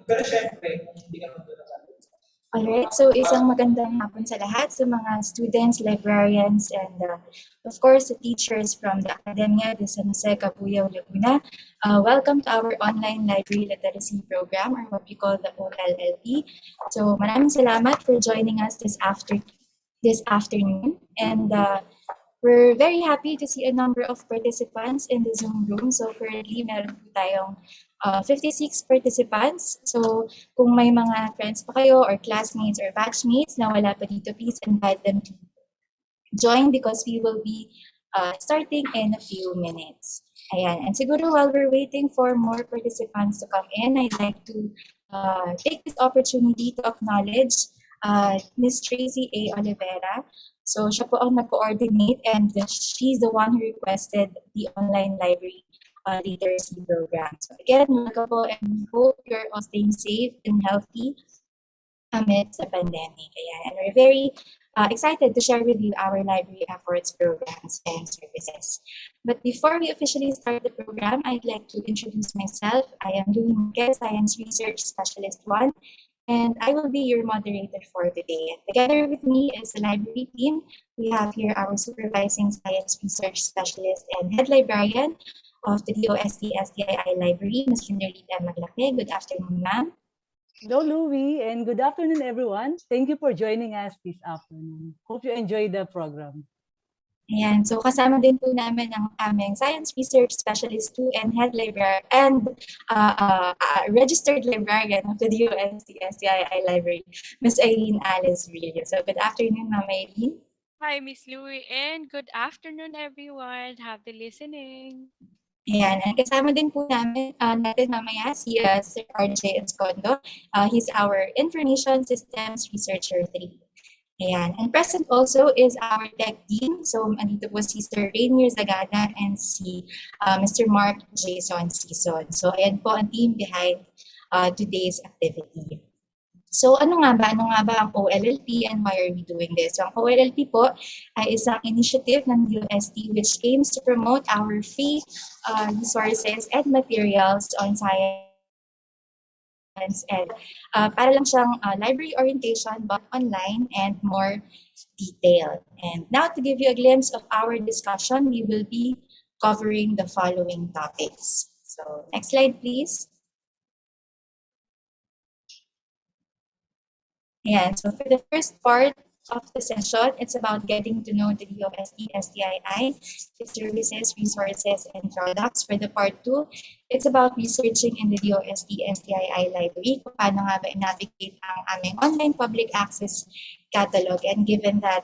Pero syempre, kung hindi ka magdadasal. Alright, so isang magandang hapon sa lahat, sa mga students, librarians, and of course, the teachers from the Academia de San Jose, Cabuyao, Laguna. Welcome to our online library literacy program, or what we call the OLLP. So maraming salamat for joining us this afternoon, and we're very happy to see a number of participants in the Zoom room. So currently, meron po tayong 56 participants. So kung may mga friends pa kayo or classmates or batchmates na wala pa dito, please invite them to join because we will be starting in a few minutes. Ayan. And siguro while we're waiting for more participants to come in, I'd like to take this opportunity to acknowledge Ms. Tracy A. Olivera. So siya po ang nag-coordinate and she's the one who requested the online library literacy program. So again, welcome po and hope you're all staying safe and healthy amidst the pandemic. Ayan. And we're very excited to share with you our library efforts, programs, and services. But before we officially start the program, I'd like to introduce myself. I am Louie Marquez, Science Research Specialist 1, and I will be your moderator for today. Together with me is the library team. We have here our Supervising Science Research Specialist and Head Librarian of the DOST-STII Library, Ms. Kinderlita Maglake. Good afternoon, ma'am. Hello, Louie, and good afternoon, everyone. Thank you for joining us this afternoon. Hope you enjoy the program. Ayan, so kasama din po namin ang aming Science Research Specialist 2 and Head Librarian and Registered Librarian of the DOST-STII Library, Ms. Eileen Alice Villo. So good afternoon, Ma'am Eileen. Hi, Miss Louie, and good afternoon, everyone. Happy listening. Ayan, and kasama din po natin mamaya si Sir RJ Escondo. He's our Information Systems Researcher 3. Ayan, and present also is our tech team. So, andito po si Sir Rainier Zagana and si Mr. Mark Jason Sison. So, ayan po ang team behind today's activity. So ano nga ba ang OLLP and why are we doing this? So ang OLLP po ay isang initiative ng DOST which aims to promote our free resources and materials on science and para lang siyang library orientation but online and more detailed. And now to give you a glimpse of our discussion, we will be covering the following topics. So next slide, please. Yeah, so for the first part of the session, it's about getting to know the DOST-STII, its services, resources, and products. For the part 2, it's about researching in the DOST-STII library, kung paano nga ba i-navigate ang aming online public access catalog. And given that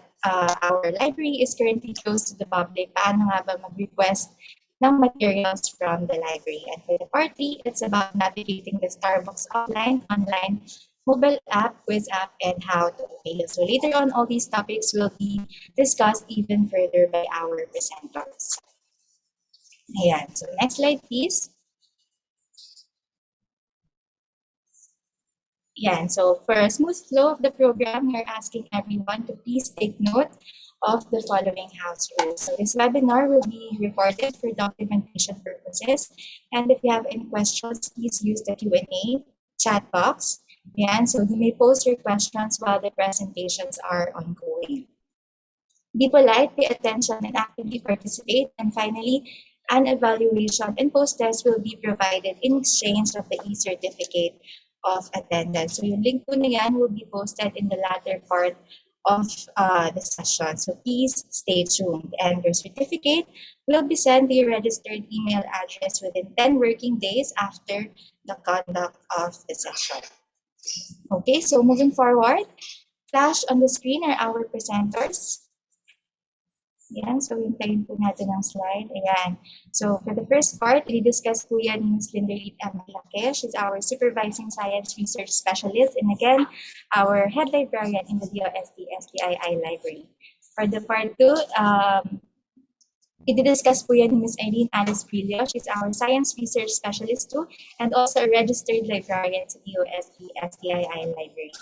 our library is currently closed to the public, paano nga ba mag-request ng materials from the library. And for the part 3, it's about navigating the Starbucks offline, online, mobile app, quiz app, and how to pay. So later on, all these topics will be discussed even further by our presenters. Ayan. So next slide, please. Ayan. So for a smooth flow of the program, we're asking everyone to please take note of the following house rules. So this webinar will be recorded for documentation purposes. And if you have any questions, please use the Q&A chat box. Yan, so you may post your questions while the presentations are ongoing. Be polite, pay attention, and actively participate. And finally, an evaluation and post-test will be provided in exchange of the e-certificate of attendance. So yung link po na yan will be posted in the latter part of the session. So please stay tuned. And your certificate will be sent to your registered email address within 10 working days after the conduct of the session. Okay, so moving forward, flash on the screen are our presenters. Ayan, so hintayin po natin ang slide. Ayan. So for the first part, i-discuss po yan ni Ms. Kinderlita Maglake. She's our Supervising Science Research Specialist and again, our Head Librarian in the DOST-STII Library. For the part 2, i-discuss po yan ni Ms. Eileen Alice Villo. She's our Science Research Specialist too, and also a registered librarian sa DOST-STII Library.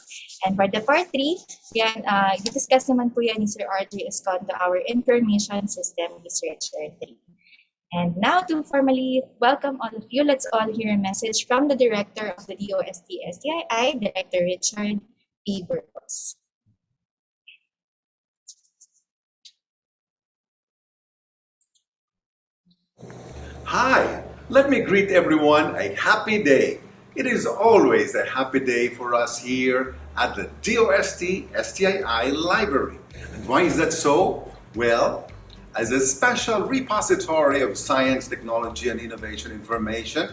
And for the part 3, yan, i-discuss naman po yan ni Sir RJ Escondo, our Information System Researcher 3. And now to formally welcome all of you, let's all hear a message from the Director of the DOST-STII, Director Richard P. Burgos. Hi, let me greet everyone a happy day. It is always a happy day for us here at the DOST-STII Library. And why is that so? Well, as a special repository of science, technology, and innovation information,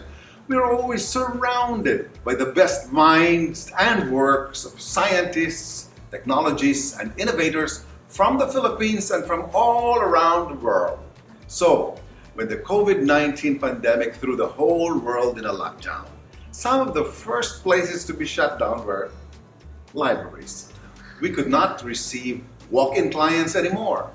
we are always surrounded by the best minds and works of scientists, technologists, and innovators from the Philippines and from all around the world. So, when the COVID-19 pandemic threw the whole world in a lockdown, some of the first places to be shut down were libraries. We could not receive walk-in clients anymore.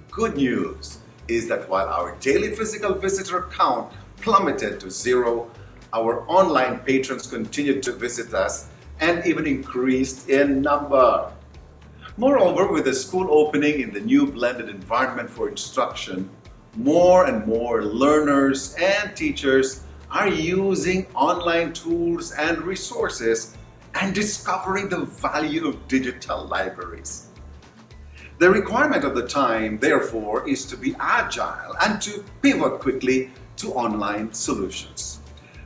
Good news is that while our daily physical visitor count plummeted to zero, our online patrons continued to visit us and even increased in number. Moreover, with the school opening in the new blended environment for instruction, more and more learners and teachers are using online tools and resources and discovering the value of digital libraries. The requirement of the time, therefore, is to be agile and to pivot quickly to online solutions.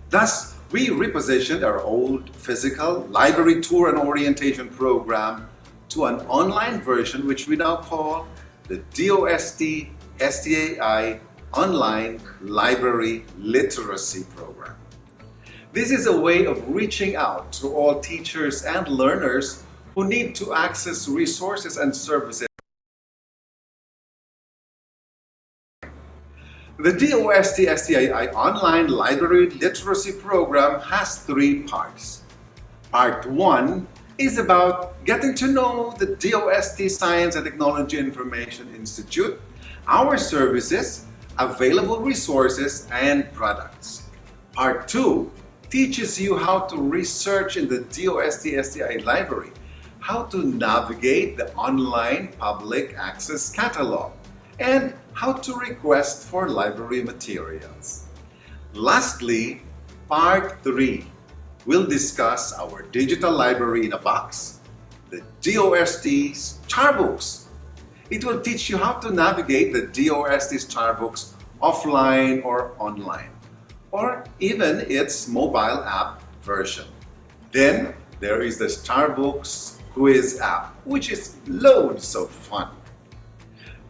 Thus, we repositioned our old physical library tour and orientation program to an online version which we now call the DOST-STII Online Library Literacy Program. This is a way of reaching out to all teachers and learners who need to access resources and services. The DOST-STII Online Library Literacy Program has three parts. Part 1 is about getting to know the DOST Science and Technology Information Institute, our services, available resources, and products. Part 2 teaches you how to research in the DOST-STI library, how to navigate the online public access catalog, and how to request for library materials. Lastly, Part 3 will discuss our digital library in a box, the DOST Starbooks. It will teach you how to navigate the DOST Starbooks offline or online, or even its mobile app version. Then there is the Starbooks quiz app, which is loads of fun.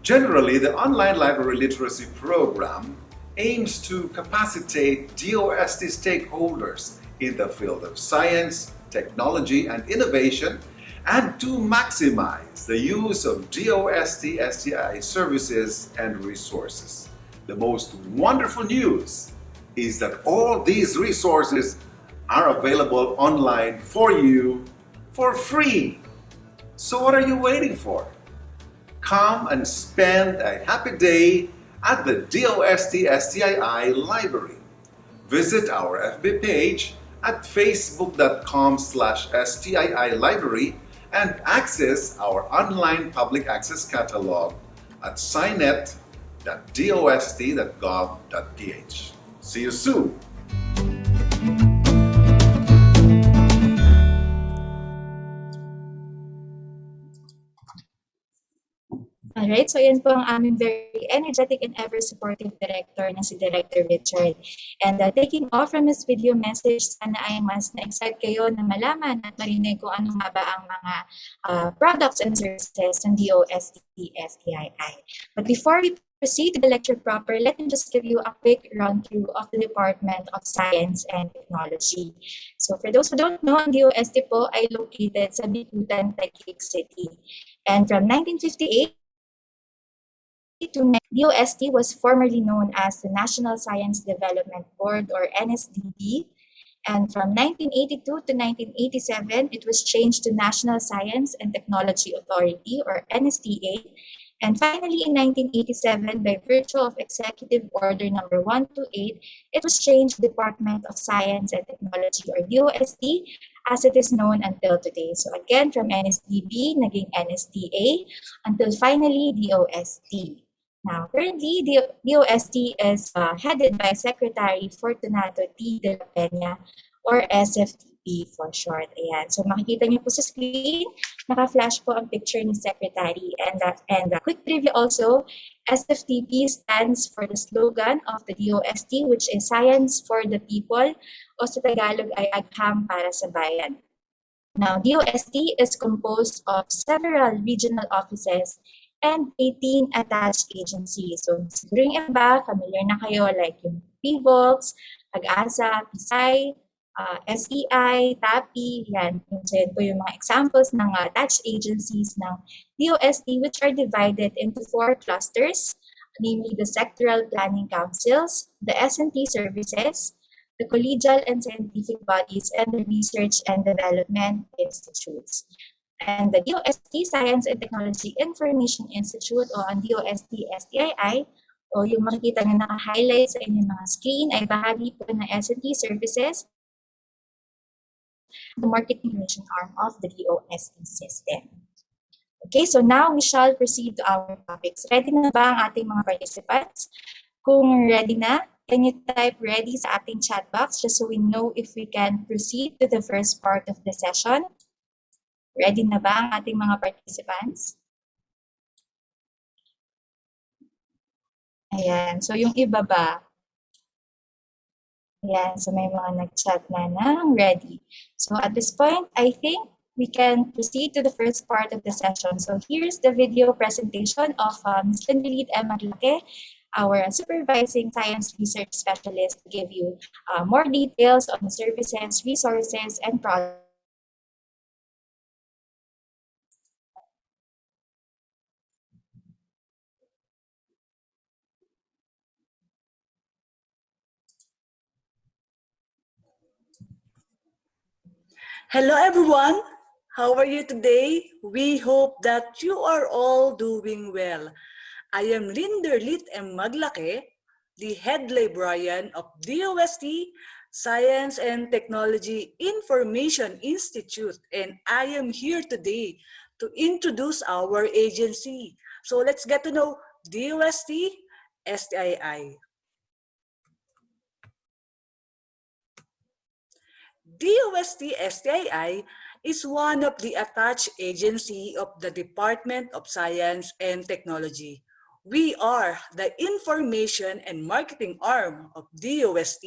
Generally, the online library literacy program aims to capacitate DOST stakeholders in the field of science, technology, and innovation, and to maximize the use of DOST-STI services and resources. The most wonderful news is that all these resources are available online for you for free. So what are you waiting for? Come and spend a happy day at the DOST-STII library. Visit our FB page at facebook.com/STII library and access our online public access catalog at scinet.dost.gov.ph. See you soon! Alright, so yan po ang aming very energetic and ever-supportive director na si Director Richard. And taking off from his video message, sana ay mas na-excite kayo na malaman at marinig kung ano nga ba ang mga products and services ng DOST-STII. But before we proceed to the lecture proper, let me just give you a quick run-through of the Department of Science and Technology. So for those who don't know, ang DOST po ay located sa Bicutan, Taguig City. And from 1958, DOST was formerly known as the National Science Development Board or NSDB, and from 1982 to 1987 it was changed to National Science and Technology Authority or NSTA, and finally in 1987 by virtue of Executive Order number 128 it was changed to Department of Science and Technology or DOST as it is known until today. So again, from NSDB naging NSTA until finally DOST. Now, currently, the DOST is headed by Secretary Fortunato T. de la Peña, or SFTP for short. Ayan. So makikita niyo po sa screen, naka-flash po ang picture ni Secretary. And quick trivia also, SFTP stands for the slogan of the DOST, which is Science for the People, o sa Tagalog ay Agham para sa Bayan. Now, DOST is composed of several regional offices and 18 attached agencies. So, siguro yung iba, familiar na kayo, like yung PVOX, Pag-asa, PSI, SEI, TAPI, yan. So, yan po yung mga examples ng attached agencies ng DOST, which are divided into 4 clusters, namely the Sectoral Planning Councils, the S&T Services, the collegial and scientific bodies, and the research and development institutes. And the DOST Science and Technology Information Institute, o ang DOST-STII, o yung makikita na naka-highlight sa inyong mga screen, ay bahagi po ng S&T Services, the marketing information arm of the DOST system. Okay, so now we shall proceed to our topics. Ready na ba ang ating mga participants? Kung ready na, can you type ready sa ating chat box just so we know if we can proceed to the first part of the session? Ready na ba ang ating mga participants? Ayan, so yung iba ba? Ayan, so may mga nag-chat na ng ready. So at this point, I think we can proceed to the first part of the session. So here's the video presentation of Ms. Lindelith M. Maglake, our supervising science research specialist, to give you more details on the services, resources, and products. Hello everyone, how are you today? We hope that you are all doing well. I am Lindelith M. Maglake, the head librarian of DOST Science and Technology Information Institute, and I am here today to introduce our agency. So let's get to know DOST-STII. DOST-STII is one of the attached agency of the Department of Science and Technology. We are the information and marketing arm of DOST.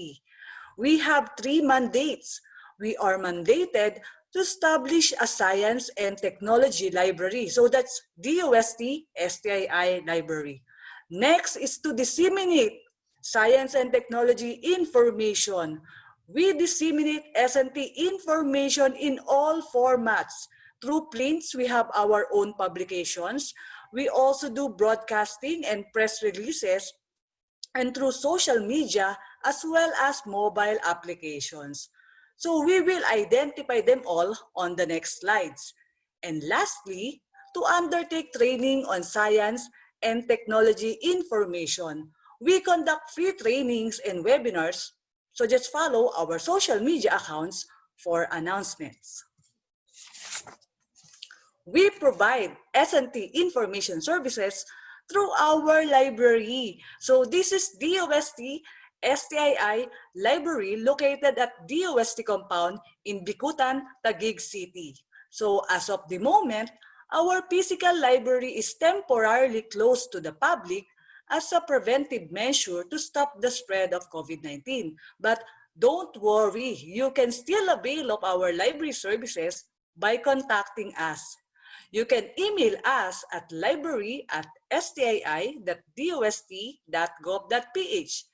We have 3 mandates. We are mandated to establish a science and technology library. So that's DOST-STII library. Next is to disseminate science and technology information. We disseminate S&T information in all formats. Through prints, we have our own publications. We also do broadcasting and press releases, and through social media as well as mobile applications. So we will identify them all on the next slides. And lastly, to undertake training on science and technology information, we conduct free trainings and webinars. So just follow our social media accounts for announcements. We provide S&T information services through our library. So this is DOST-STII library located at DOST compound in Bicutan, Taguig City. So as of the moment, our physical library is temporarily closed to the public as a preventive measure to stop the spread of COVID-19. But don't worry, you can still avail of our library services by contacting us. You can email us at library@stii.dost.gov.ph,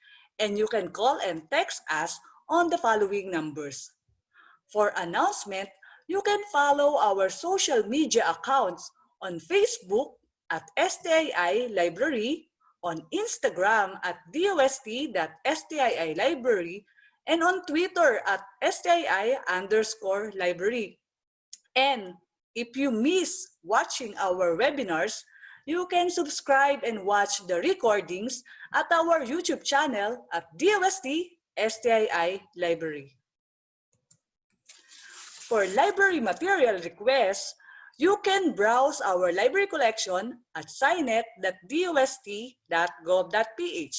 and you can call and text us on the following numbers. For announcement, you can follow our social media accounts on Facebook at STII Library, on Instagram at DOST.STII Library, and on Twitter at STII_library. And if you miss watching our webinars, you can subscribe and watch the recordings at our YouTube channel at DOST-STII Library. For library material requests, You can browse our library collection at scinet.dost.gov.ph.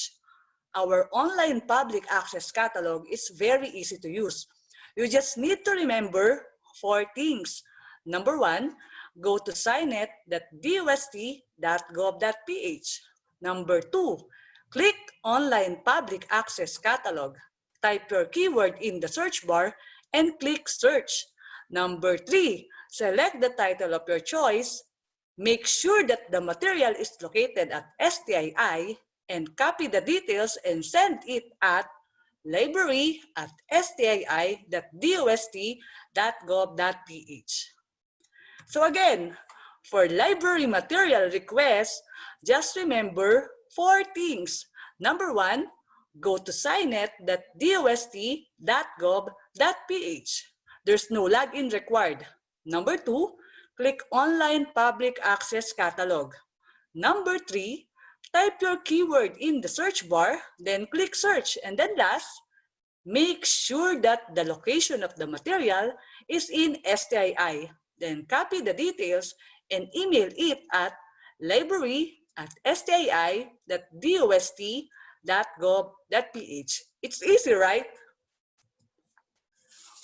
Our online public access catalog is very easy to use. You just need to remember 4 things. Number 1, go to scinet.dost.gov.ph. Number 2, click Online Public Access Catalog. Type your keyword in the search bar and click Search. Number 3, select the title of your choice. Make sure that the material is located at STII and copy the details and send it at library@stii.dost.gov.ph. So again, for library material requests, just remember 4 things. Number 1, go to scinet.dost.gov.ph. There's no login required. Number 2, click Online Public Access Catalog. Number 3, type your keyword in the search bar, then click Search. And then last, make sure that the location of the material is in STII. Then copy the details and email it at library@stii.dost.gov.ph. It's easy, right?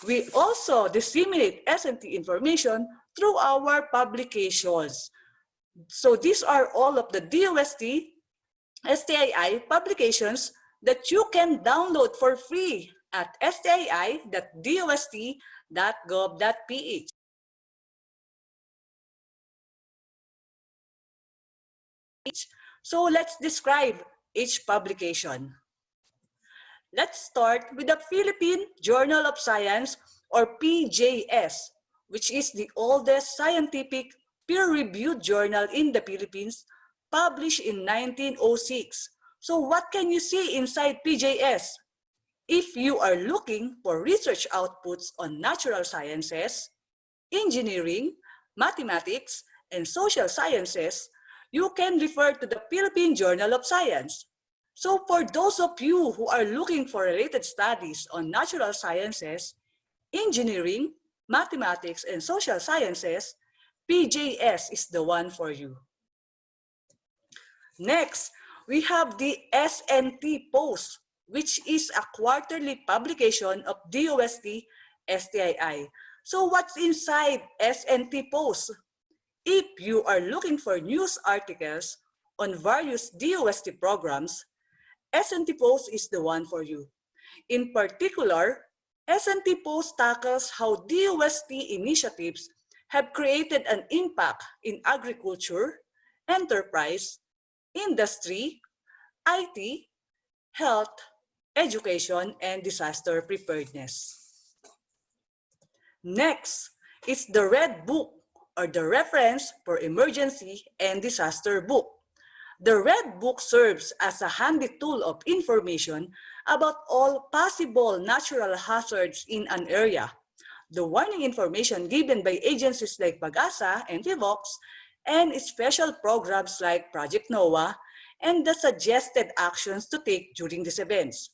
We also disseminate S&T information through our publications. So these are all of the DOST-STII publications that you can download for free at stii.dost.gov.ph. So let's describe each publication. Let's start with the Philippine Journal of Science, or PJS, which is the oldest scientific peer-reviewed journal in the Philippines, published in 1906. So what can you see inside PJS? If you are looking for research outputs on natural sciences, engineering, mathematics, and social sciences, you can refer to the Philippine Journal of Science. So for those of you who are looking for related studies on natural sciences, engineering, mathematics, and social sciences, PJS is the one for you. Next, we have the SNT Post, which is a quarterly publication of DOST-STII. So what's inside SNT Post? If you are looking for news articles on various DOST programs, SNT Post is the one for you. In particular, SNT Post tackles how DOST initiatives have created an impact in agriculture, enterprise, industry, IT, health, education, and disaster preparedness. Next is the Red Book, or the Reference for Emergency and Disaster Book. The Red Book serves as a handy tool of information about all possible natural hazards in an area. The warning information given by agencies like PAGASA and PHIVOX, and special programs like Project NOAA, and the suggested actions to take during these events.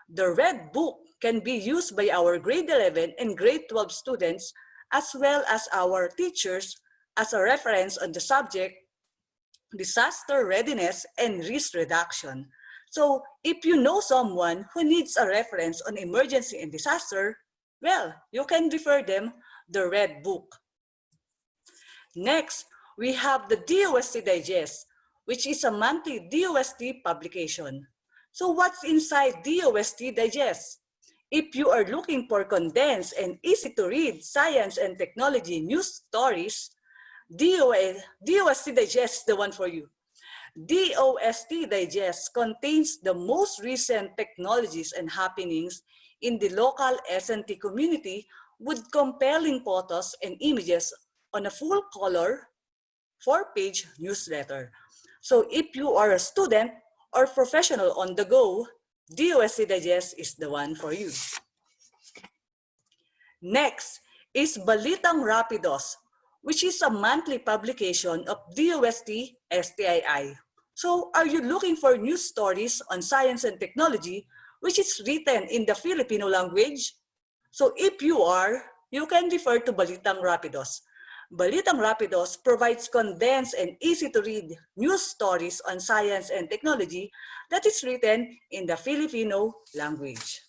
The Red Book can be used by our grade 11 and grade 12 students, as well as our teachers, as a reference on the subject disaster readiness and risk reduction. So if you know someone who needs a reference on emergency and disaster, well, you can refer them the Red Book. Next, we have the DOST Digest, which is a monthly DOST publication. So what's inside DOST Digest? If you are looking for condensed and easy to read science and technology news stories, DOST Digest is the one for you. DOST Digest contains the most recent technologies and happenings in the local S&T community with compelling photos and images on a full-color 4-page newsletter. So if you are a student or professional on the go, DOST Digest is the one for you. Next is Balitang Rapidos, which is a monthly publication of DOST-STII. So are you looking for news stories on science and technology, which is written in the Filipino language? So if you are, you can refer to Balitang Rapidos. Balitang Rapidos provides condensed and easy-to-read news stories on science and technology that is written in the Filipino language.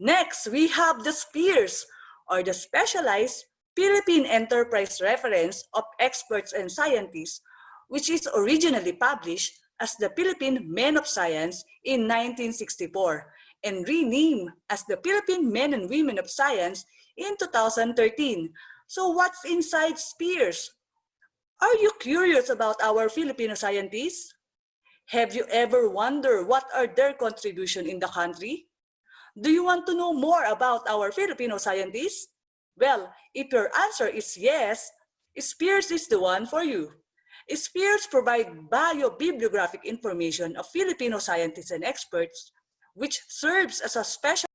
Next, we have the SPEARS, or the Specialized Philippine Enterprise Reference of Experts and Scientists, which is originally published as the Philippine Men of Science in 1964 and renamed as the Philippine Men and Women of Science in 2013. So what's inside SPEARS? Are you curious about our Filipino scientists? Have you ever wondered what are their contribution in the country? Do you want to know more about our Filipino scientists? Well, if your answer is yes, SPEARS is the one for you. SPEARS provide bio-bibliographic information of Filipino scientists and experts, which serves as a special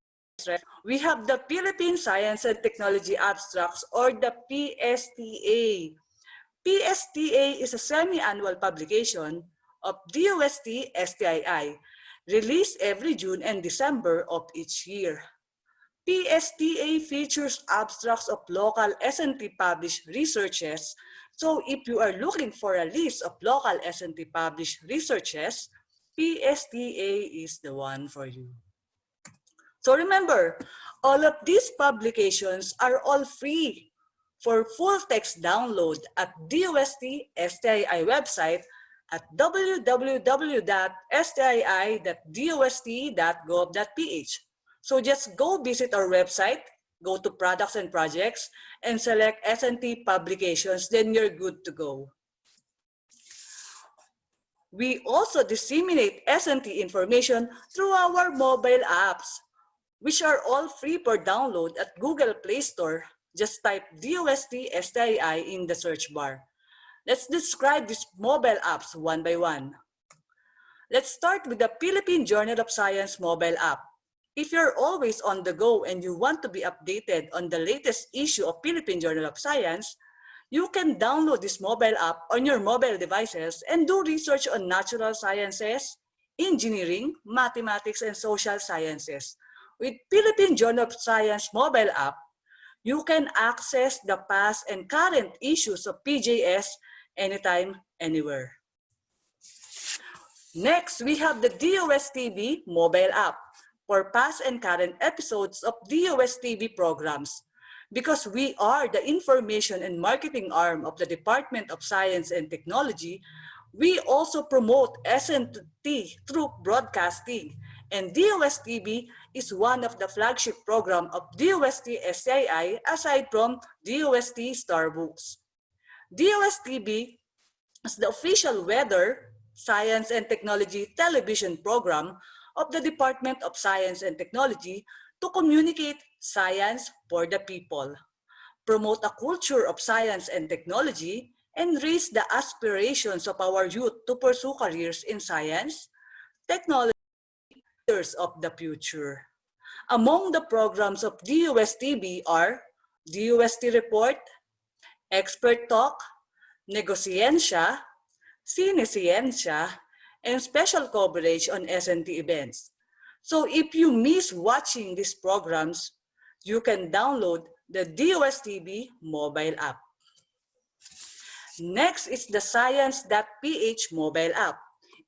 reference. We have the Philippine Science and Technology Abstracts, or the PSTA. PSTA is a semi-annual publication of DOST-STII, released every June and December of each year. PSTA features abstracts of local S&T published researches. So if you are looking for a list of local S&T published researches, PSTA is the one for you. So remember, all of these publications are all free for full text download at DOST-STII website at www.stii.dost.gov.ph. So just go visit our website, go to Products and Projects, and select S&T Publications, then you're good to go. We also disseminate S&T information through our mobile apps, which are all free for download at Google Play Store. Just type DOST-STII in the search bar. Let's describe these mobile apps one by one. Let's start with the Philippine Journal of Science mobile app. If you're always on the go and you want to be updated on the latest issue of Philippine Journal of Science, you can download this mobile app on your mobile devices and do research on natural sciences, engineering, mathematics, and social sciences. With Philippine Journal of Science mobile app, you can access the past and current issues of PJS anytime, anywhere. Next, we have the DOST-TV mobile app for past and current episodes of DOST-TV programs. Because we are the information and marketing arm of the Department of Science and Technology, we also promote S&T through broadcasting, and DOST-TV is one of the flagship program of DOST-STII aside from DOST Starbooks. DOST-TV is the official weather, science, and technology television program of the Department of Science and Technology to communicate science for the people, promote a culture of science and technology, and raise the aspirations of our youth to pursue careers in science, technology, leaders of the future. Among the programs of DOST-TV are DOST Report, Expert Talk, Negoscientia, Cinescientia, and special coverage on S&T events. So if you miss watching these programs, you can download the DOST-TV mobile app. Next is the Science.ph mobile app.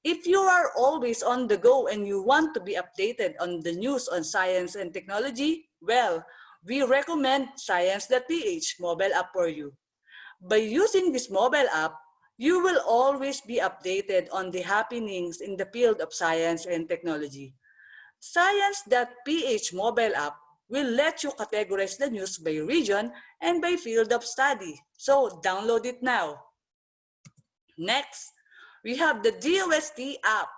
If you are always on the go and you want to be updated on the news on science and technology, well, we recommend Science.ph mobile app for you. By using this mobile app, you will always be updated on the happenings in the field of science and technology. Science.ph mobile app will let you categorize the news by region and by field of study. So download it now. Next, we have the DOST app.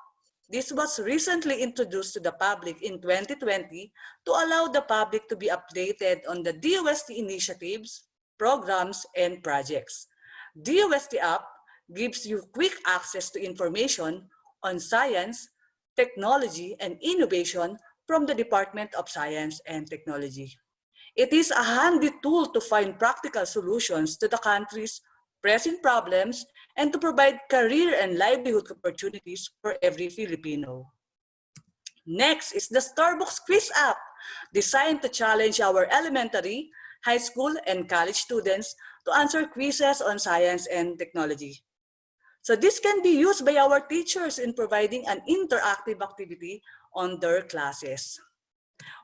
This was recently introduced to the public in 2020 to allow the public to be updated on the DOST initiatives, programs, and projects. DOST app gives you quick access to information on science, technology, and innovation from the Department of Science and Technology. It is a handy tool to find practical solutions to the country's pressing problems and to provide career and livelihood opportunities for every Filipino. Next is the Starbucks Quiz app, designed to challenge our elementary, high school, and college students to answer quizzes on science and technology. So this can be used by our teachers in providing an interactive activity on their classes.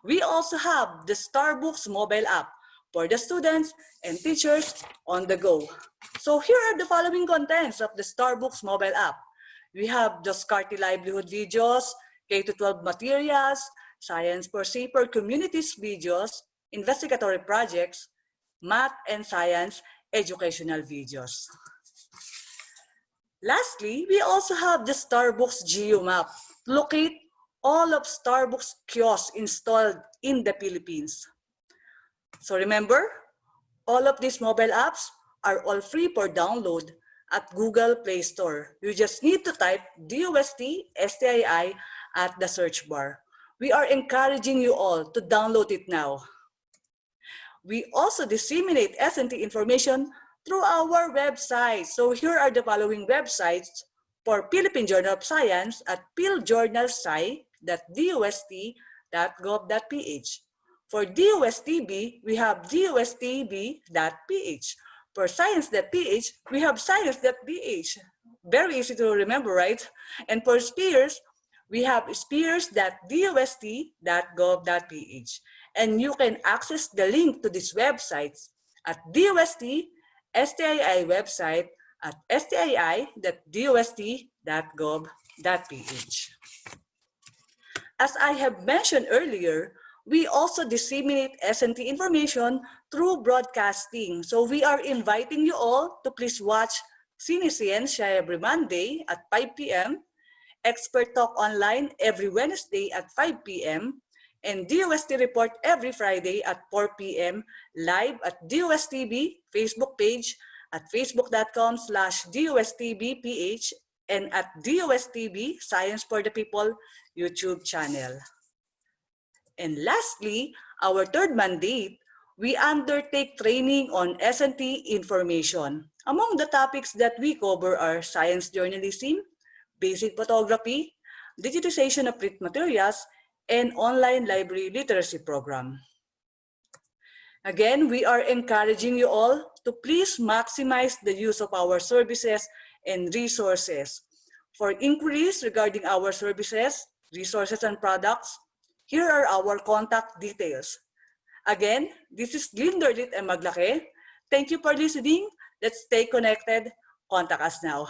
We also have the Starbooks mobile app for the students and teachers on the go. So here are the following contents of the Starbooks mobile app. We have the Scarty Livelihood videos, K-12 materials, Science for Safer Communities videos, investigatory projects, math and science educational videos. Lastly, we also have the Starbucks GeoMap to locate all of Starbucks kiosks installed in the Philippines. So remember, all of these mobile apps are all free for download at Google Play Store. You just need to type DOST-STII at the search bar. We are encouraging you all to download it now. We also disseminate S&T information through our website. So here are the following websites for Philippine Journal of Science at philjournalsci.dost.gov.ph. For DOSTB, we have dostb.ph. For science.ph, we have science.ph. Very easy to remember, right? And for Spears, we have spears.dost.gov.ph. And you can access the link to these websites at DOST-STII website at stii.dost.gov.ph. As I have mentioned earlier, we also disseminate S&T information through broadcasting. So we are inviting you all to please watch Cinescience every Monday at 5 p.m., Expert Talk Online every Wednesday at 5 p.m., and DOST Report every Friday at 4 p.m. live at DOSTB Facebook page at facebook.com/DOSTBPH and at DOSTB Science for the People YouTube channel. And lastly, our third mandate, we undertake training on S&T information. Among the topics that we cover are science journalism, basic photography, digitization of print materials, and online library literacy program. Again, we are encouraging you all to please maximize the use of our services and resources. For inquiries regarding our services, resources, and products, here are our contact details. Again, this is Glinderdit and Maglake. Thank you for listening. Let's stay connected. Contact us now.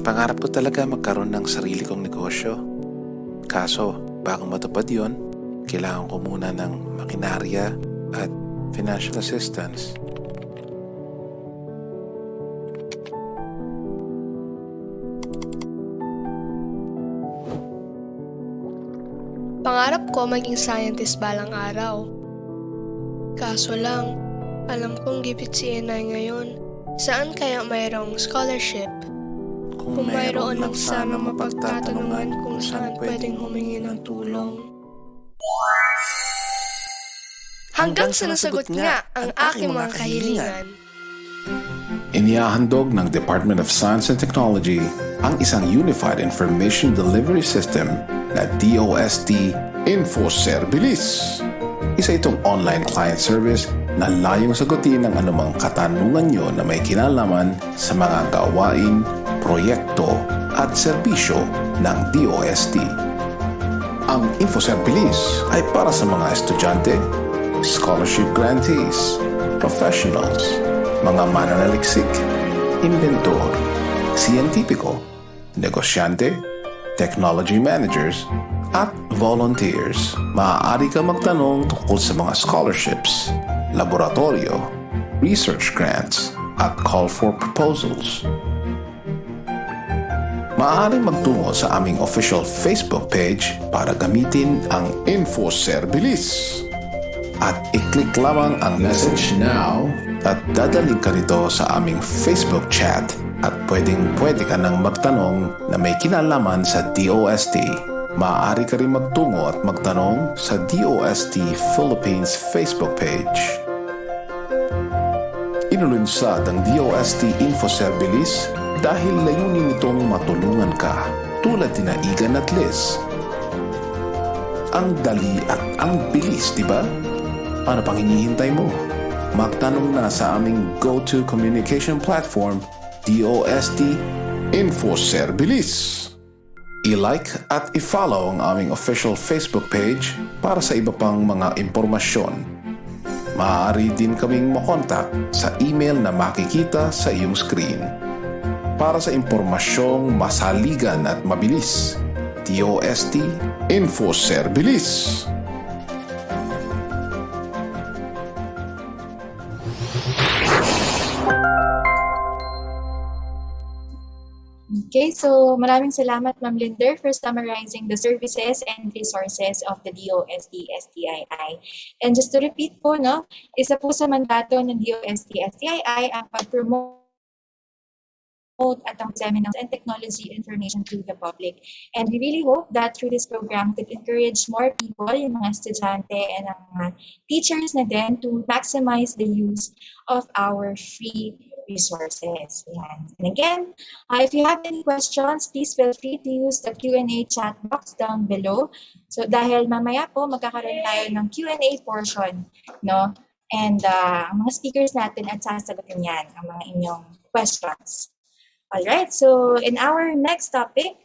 Pangarap ko talaga magkaroon ng sarili kong negosyo. Kaso, bago matupad yon, kailangan ko muna ng makinarya at financial assistance. Pangarap ko maging scientist balang araw. Kaso lang, alam kong gipit si Inay ngayon. Saan kaya mayroong scholarship? Kung mayroon lang sana mapagtatanungan kung saan pwedeng humingi ng tulong. Hanggang sa nasagot nga ang aking mga kahilingan. Inihahandog ng Department of Science and Technology ang isang Unified Information Delivery System na DOST-Infoservilis. Isa itong online client service na layong sagutin ang anumang katanungan nyo na may kinalaman sa mga gawain, proyekto at serbisyo ng DOST. Ang Infoservilis ay para sa mga estudyante, scholarship grantees, professionals, mga mananaliksik, inventor, siyentipiko, negosyante, technology managers, at volunteers. Maaari ka magtanong tungkol sa mga scholarships, laboratorio, research grants, at call for proposals. Maaaring magtungo sa aming official Facebook page para gamitin ang Infoservilis. At i-click lamang ang message now at dadaling ka nito sa aming Facebook chat at pwede ka nang magtanong na may kinalaman sa DOST. Maaari ka rin magtungo at magtanong sa DOST Philippines Facebook page. Inulunsad ang DOST Infoservilis dahil layunin nitong matulungan ka tulad ni Igan at Liz. Ang dali at ang bilis, di ba? Ano pang hinihintay mo? Magtanong na sa aming go-to communication platform, DOST Infoservilis. I-like at i-follow ang aming official Facebook page para sa iba pang mga impormasyon. Maaari din kaming makontak sa email na makikita sa iyong screen. Para sa impormasyong masaligan at mabilis, DOST Infoservilis. Okay, so maraming salamat Ma'am Linder for summarizing the services and resources of the DOST-STII. And just to repeat po, no, isa po sa mandato ng DOST-STII ang pag-promote at ang disseminate and technology information to the public. And we really hope that through this program could encourage more people, yung mga estudyante and ang mga teachers na din to maximize the use of our free resources. Yan. And again, if you have any questions, please feel free to use the Q&A chat box down below. So dahil mamaya po magkakaroon tayo ng Q&A portion, no? And ang mga speakers natin at sasagutin yan ang mga inyong questions. All right, so in our next topic,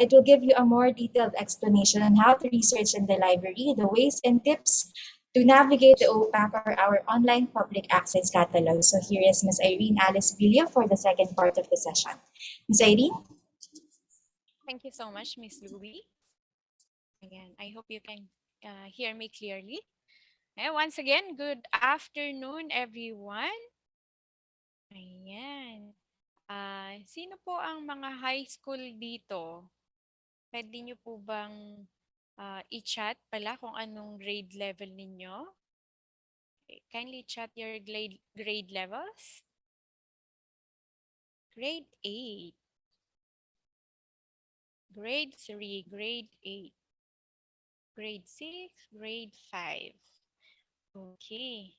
it will give you a more detailed explanation on how to research in the library, the ways and tips to navigate the OPAC or our online public access catalog. So here is Ms. Irene Alice Villa for the second part of the session. Ms. Irene? Thank you so much, Miss Louie. Again, I hope you can hear me clearly. And once again, good afternoon, everyone. Ayan. Sino po ang mga high school dito? Pwede niyo po bang i-chat pala kung anong grade level ninyo? Kindly chat your grade levels. Grade 8. Grade 3, grade 8. Grade 6, grade 5. Okay.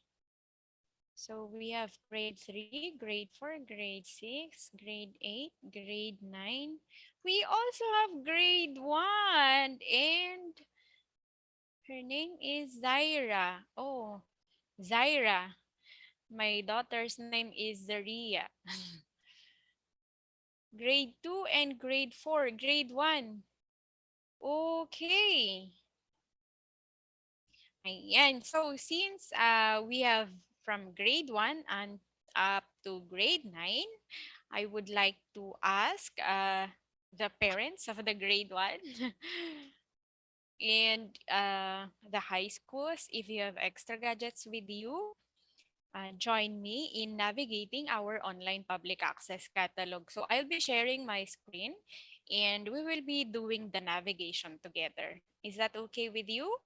So we have grade 3, grade 4, grade 6, grade 8, grade 9. We also have grade 1 and her name is Zaira. Oh, Zaira. My daughter's name is Zaria. Grade 2 and grade 4, grade 1. Okay. Ayan. So since we have from grade 1 and up to grade 9, I would like to ask the parents of the grade 1 and the high schools, if you have extra gadgets with you, join me in navigating our online public access catalog. So I'll be sharing my screen and we will be doing the navigation together. Is that okay with you?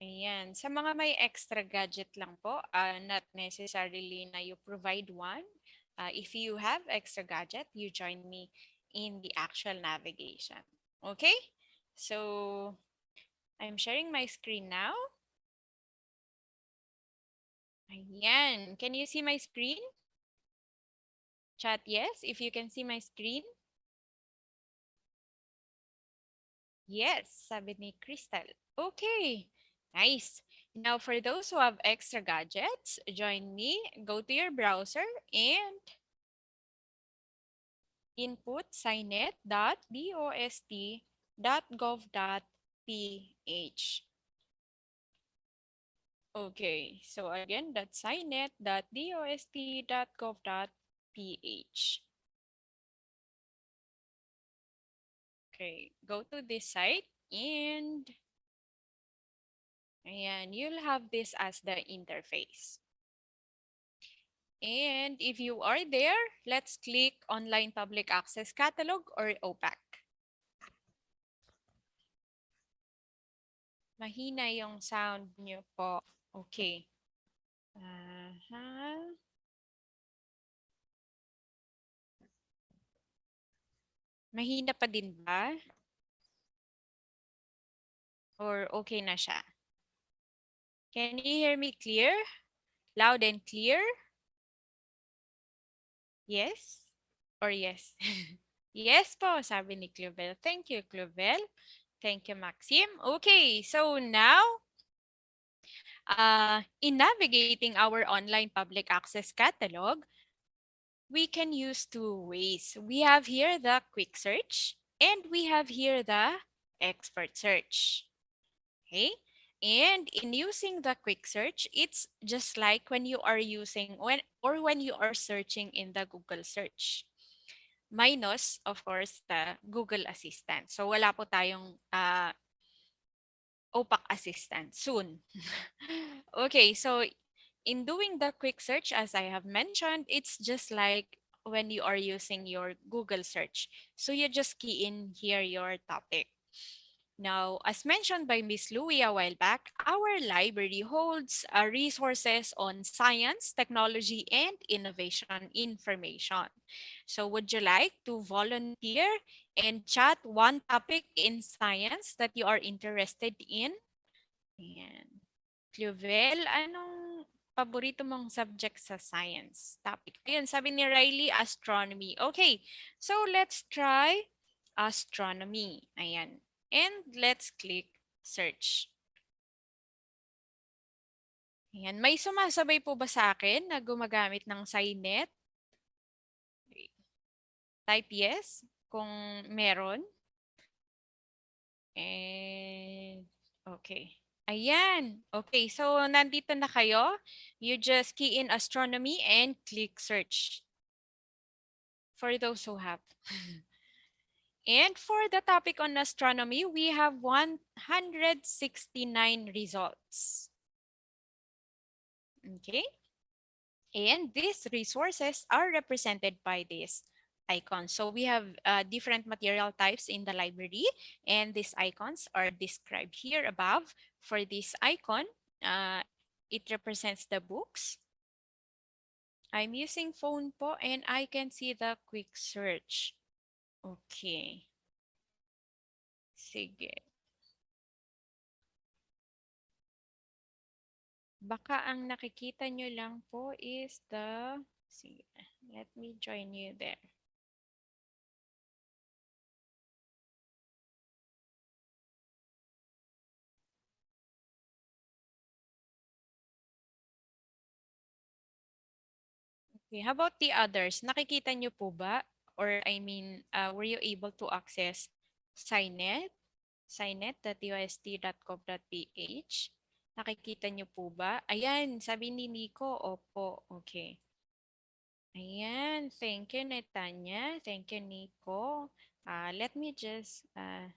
Ayan. Sa mga may extra gadget lang po, not necessarily na you provide one. If you have extra gadget, you join me in the actual navigation. Okay? So, I'm sharing my screen now. Ayan. Can you see my screen? Chat yes, if you can see my screen. Yes, sabi ni Crystal. Okay, nice. Now, for those who have extra gadgets, join me. Go to your browser and input signet.dost.gov.ph. Okay, so again, that's signet.dost.gov.ph. Okay, go to this site and ayan, you'll have this as the interface. And if you are there, let's click Online Public Access Catalog or OPAC. Mahina yung sound nyo po. Okay. Mahina pa din ba? Or okay na siya? Can you hear me clear? Loud and clear? Yes? Or yes? Yes po, sabi ni Clovel. Thank you, Clovel. Thank you, Maxim. Okay, so now, in navigating our online public access catalog, we can use two ways. We have here the quick search and we have here the expert search. Okay, and in using the quick search, it's just like when you are using when you are searching in the Google search. Minus, of course, the Google Assistant. So wala po tayong OPAC Assistant soon. Okay, so in doing the quick search, as I have mentioned, it's just like when you are using your Google search. So you just key in here your topic. Now, as mentioned by Miss Louie a while back, our library holds resources on science, technology, and innovation information. So would you like to volunteer and chat one topic in science that you are interested in? Ayan. Clovel, anong paborito mong subject sa science topic? Ayan, sabi ni Riley, astronomy. Okay, so let's try astronomy. Ayan. And let's click search. Ayan. May sumasabay po ba sa akin na gumagamit ng Signet? Type yes kung meron. And okay. Ayan. Okay, so nandito na kayo. You just key in astronomy and click search. For those who have. And for the topic on astronomy, we have 169 results. Okay. And these resources are represented by this icon. So we have different material types in the library, and these icons are described here above. For this icon, it represents the books. I'm using phone po and I can see the quick search. Okay. Sige. Baka ang nakikita nyo lang po is the, sige, let me join you there. Okay, how about the others? Nakikita nyo po ba? Or I mean, were you able to access Signet? Signet.dost.gov.ph? Nakikita nyo po ba? Ayan, sabi ni Nico, opo, okay. Ayan, thank you, Netanya. Thank you, Nico. Let me just ayun,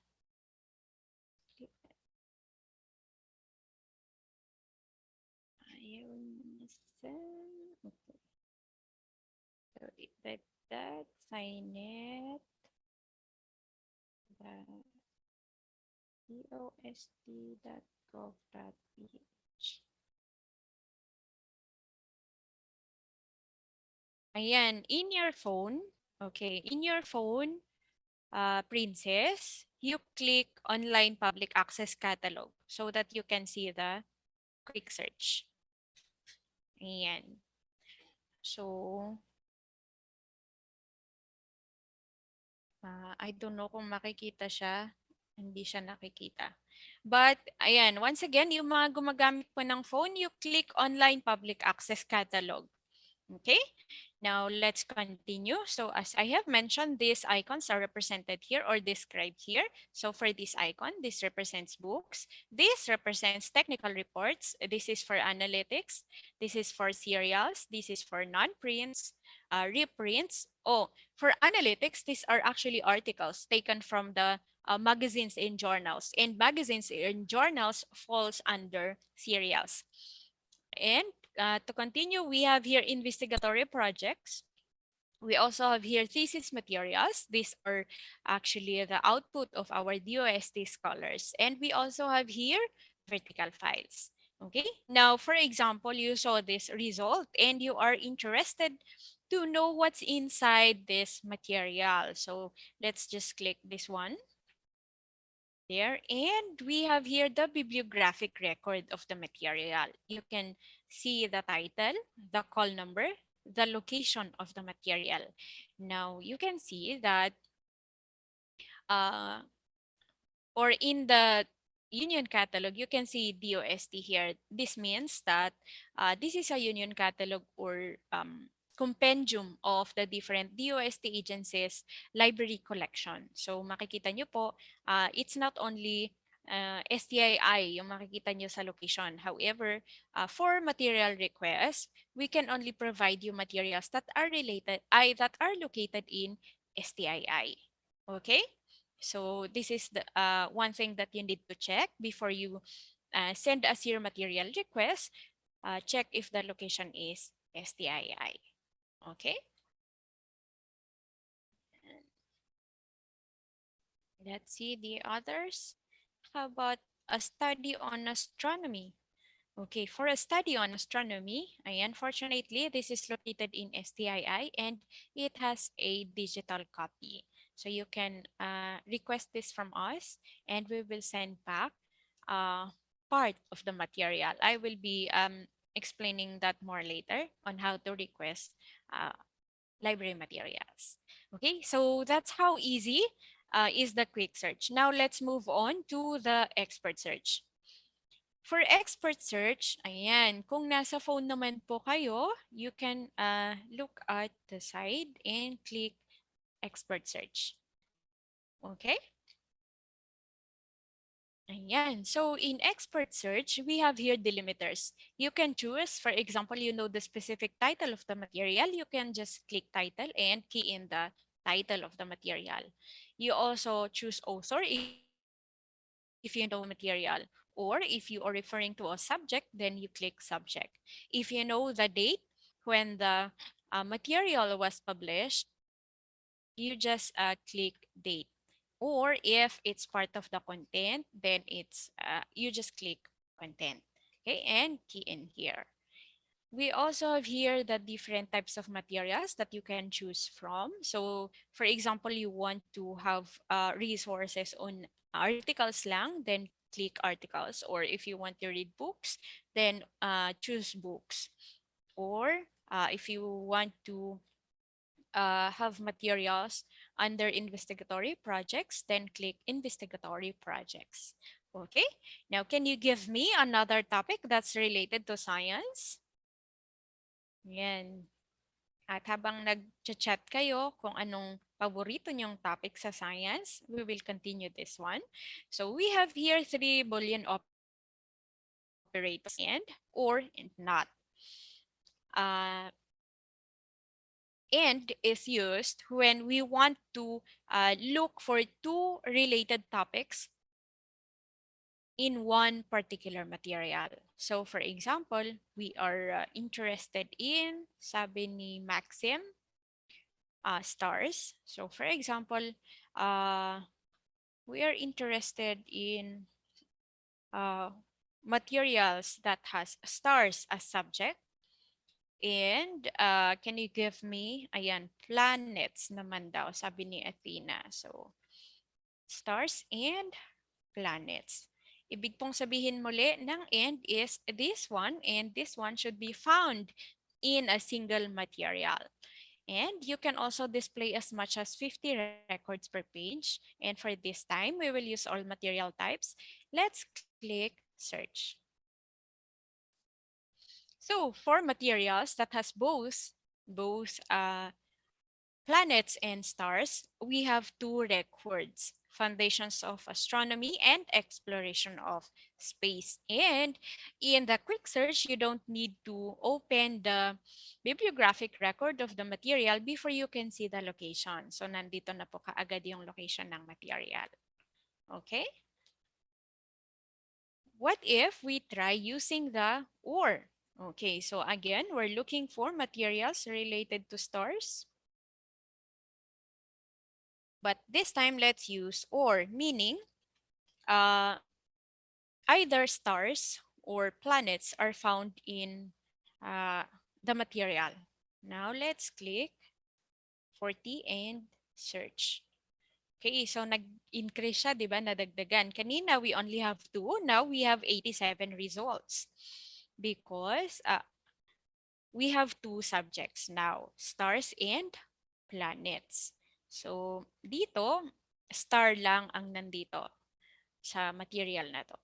okay. So that sign it, the dost.gov.ph. Ayan, in your phone, okay, in your phone, Princess, you click online public access catalog so that you can see the quick search. Ayan. So, I don't know kung makikita siya. Hindi siya nakikita. But, ayan, once again, yung mga gumagamit po ng phone, you click online public access catalog. Okay, now let's continue. So as I have mentioned, these icons are represented here or described here. So for this icon, this represents books. This represents technical reports. This is for analytics. This is for serials. This is for non-prints, reprints. Oh, for analytics, these are actually articles taken from the magazines and journals. And magazines and journals falls under serials. And to continue, we have here investigatory projects. We also have here thesis materials. These are actually the output of our DOST scholars. And we also have here vertical files. Okay, now for example, you saw this result and you are interested to know what's inside this material. So let's just click this one there, and we have here the bibliographic record of the material. You can see the title, the call number, the location of the material. Now you can see that or in the union catalog, you can see DOST here. This means that this is a union catalog or compendium of the different DOST agencies library collection. So makikita nyo po, it's not only STII yung makikita nyo sa location. However, for material requests, we can only provide you materials that are that are located in STII. Okay? So this is the one thing that you need to check before you send us your material request. Check if the location is STII. Okay. Let's see the others. How about a study on astronomy? Okay, for a study on astronomy, unfortunately, this is located in STII and it has a digital copy. So you can request this from us and we will send back part of the material. I will be explaining that more later on how to request library materials. Okay, so that's how easy is the quick search. Now let's move on to the expert search. For expert search, ayan, kung nasa phone naman po kayo, you can look at the side and click expert search. Okay? Ayan. So in expert search, we have here delimiters. You can choose, for example, you know the specific title of the material, you can just click title and key in the title of the material. You also choose author if you know material, or if you are referring to a subject, then you click subject. If you know the date when the material was published, you just click date. Or if it's part of the content, then it's you just click content. Okay, and key in here. We also have here the different types of materials that you can choose from. So for example, you want to have resources on articles lang, then click articles. Or if you want to read books, then choose books. Or if you want to have materials under investigatory projects, then click investigatory projects. Okay, now can you give me another topic that's related to science? Yan. At habang nag-chat kayo kung anong paborito nyong topic sa science, we will continue this one. So we have here 3 Boolean operators, and or and not. and is used when we want to look for two related topics in one particular material. So for example, we are interested in, sabi ni Maxim, stars. So for example, we are interested in materials that has stars as subject. And can you give me, ayan, planets naman daw, sabi ni Athena. So stars and planets. Ibig pong sabihin muli ng and is this one and this one should be found in a single material. And you can also display as much as 50 records per page. And for this time, we will use all material types. Let's click search. So for materials that has both planets and stars, we have two records: foundations of astronomy and exploration of space. And in the quick search, you don't need to open the bibliographic record of the material before you can see the location. So nandito na po kaagad yung location ng material. Okay? What if we try using the or? Okay, so again, we're looking for materials related to stars. But this time, let's use or, meaning either stars or planets are found in the material. Now, let's click 40 and search. Okay, so nag-increase siya, di ba? Nadagdagan. Kanina, we only have 2. Now, we have 87 results. Because we have 2 subjects now, stars and planets. So, dito, star lang ang nandito sa material na to.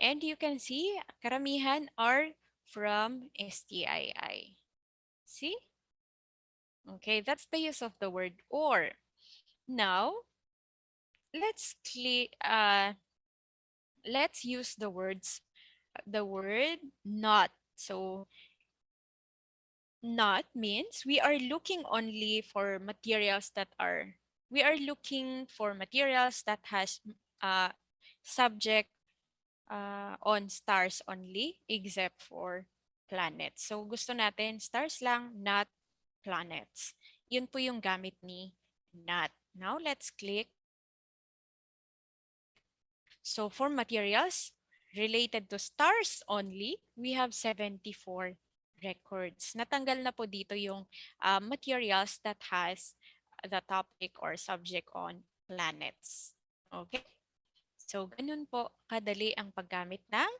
And you can see, karamihan are from STII. See? Okay, that's the use of the word or. Now, let's use the word not. So, not means we are looking only for materials that has subject on stars only except for planets. So gusto natin stars lang, not planets. Yun po yung gamit ni not. Now let's click. So for materials related to stars only, we have 74 records. Natanggal na po dito yung materials that has the topic or subject on planets. Okay? So, ganun po kadali ang paggamit ng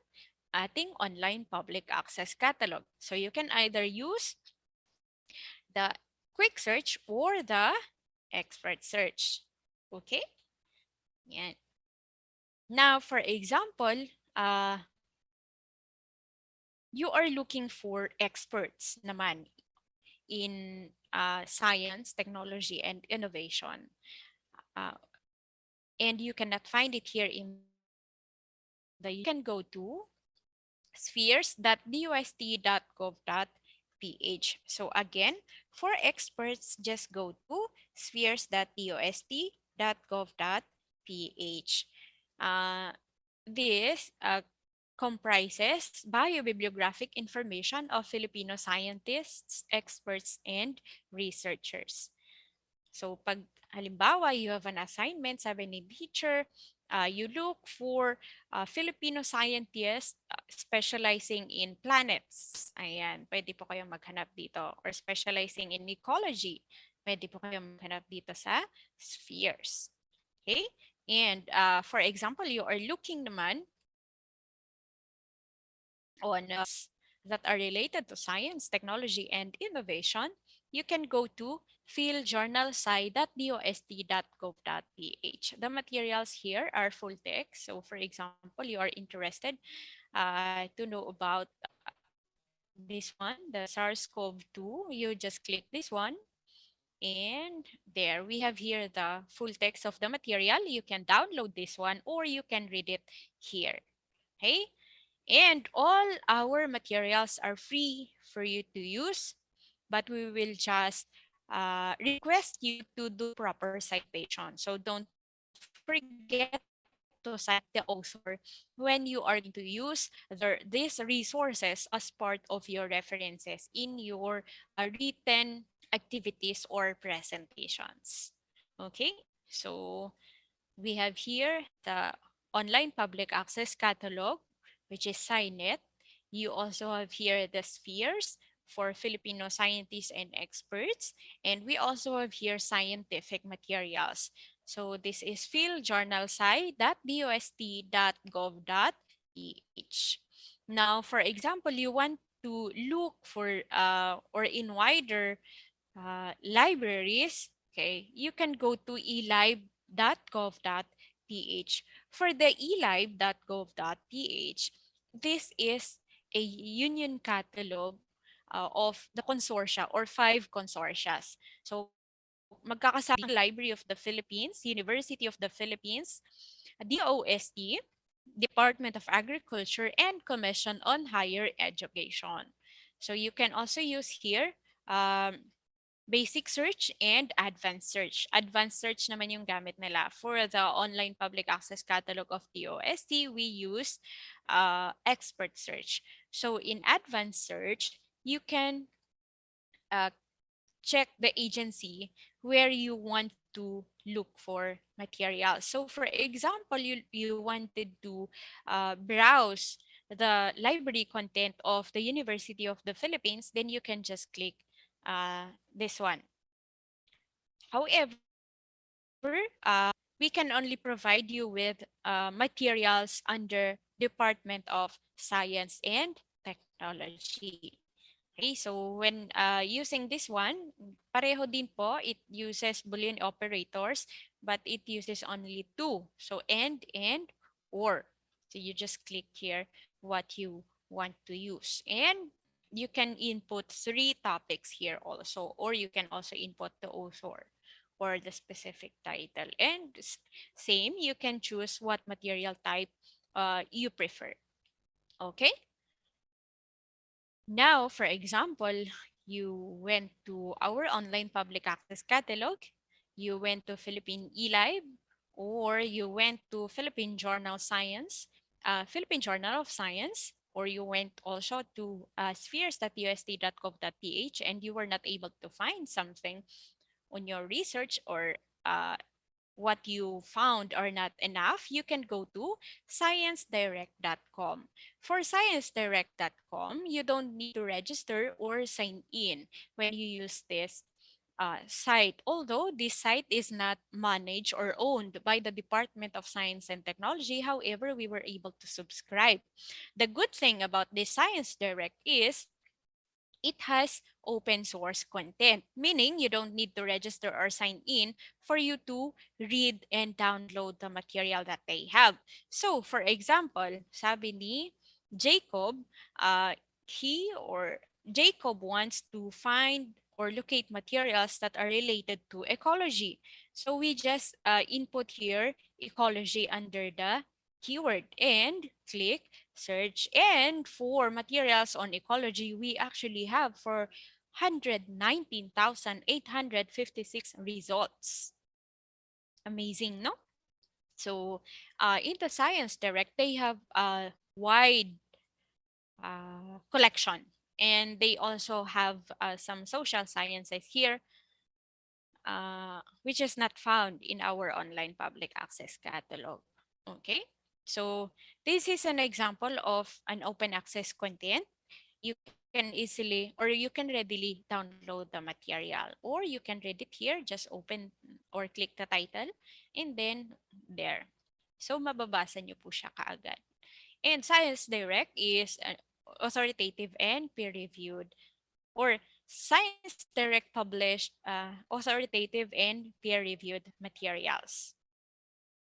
ating online public access catalog. So, you can either use the quick search or the expert search. Okay? Yan. Now, for example, you are looking for experts naman in science, technology, and innovation. And you cannot find it here in you can go to spheres.dost.gov.ph. So again, for experts, just go to spheres.dost.gov.ph. This comprises biobibliographic information of Filipino scientists, experts, and researchers. So pag halimbawa, you have an assignment, sabi ni teacher, you look for Filipino scientists specializing in planets. Ayan, pwede po kayong maghanap dito. Or specializing in ecology. Pwede po kayong maghanap dito sa spheres. Okay? And for example, you are looking naman on that are related to science, technology, and innovation, you can go to fieldjournalsci.dost.gov.ph. The materials here are full text. So for example, you are interested to know about this one, the SARS-CoV-2, you just click this one. And there we have here the full text of the material. You can download this one or you can read it here. Okay? And all our materials are free for you to use, but we will just request you to do proper citation. So don't forget to cite the author when you are going to use these resources as part of your references in your written activities or presentations. Okay, so we have here the online public access catalog, which is SciNet. You also have here the spheres for Filipino scientists and experts. And we also have here scientific materials. So this is fieldjournalsci.dost.gov.ph. Now, for example, you want to look for or in wider libraries, okay, you can go to elib.gov.ph. For the elib.gov.ph, this is a union catalog of the consortia or 5 consortias. So magkakasama Library of the Philippines, University of the Philippines, DOST, Department of Agriculture, and Commission on Higher Education. So you can also use here basic search and advanced search. Advanced search naman yung gamit nila. For the online public access catalog of DOST, we use expert search. So in advanced search, you can uh, check the agency where you want to look for materials. So for example, you wanted to browse the library content of the University of the Philippines, then you can just click this one. However, we can only provide you with materials under Department of Science and Technology. Okay, so when using this one, pareho din po, it uses Boolean operators, but it uses only 2. So and or. So you just click here what you want to use. And you can input 3 topics here also, or you can also input the author or the specific title. And same, you can choose what material type you prefer. Okay? Now, for example, you went to our online public access catalog, you went to Philippine eLib, or you went to Philippine Journal Science, Philippine Journal of Science, or you went also to spheres.ust.gov.ph and you were not able to find something on your research, or what you found are not enough, you can go to sciencedirect.com. For sciencedirect.com, you don't need to register or sign in when you use this site. Although this site is not managed or owned by the Department of Science and Technology, however, we were able to subscribe. The good thing about this Science Direct is it has open source content, meaning you don't need to register or sign in for you to read and download the material that they have. So, for example, sabi ni Jacob, he or Jacob wants to find or locate materials that are related to ecology. So we just input here ecology under the keyword and click search. And for materials on ecology, we actually have 419,856 results. Amazing, no? So in the Science Direct, they have a wide collection. And they also have some social sciences here, which is not found in our online public access catalog. Okay, so this is an example of an open access content. You can easily or you can readily download the material, or you can read it here, just open or click the title and then there. So mababasa nyo po siya kaagad. And Science Direct is authoritative and peer-reviewed, or Science Direct published authoritative and peer-reviewed materials.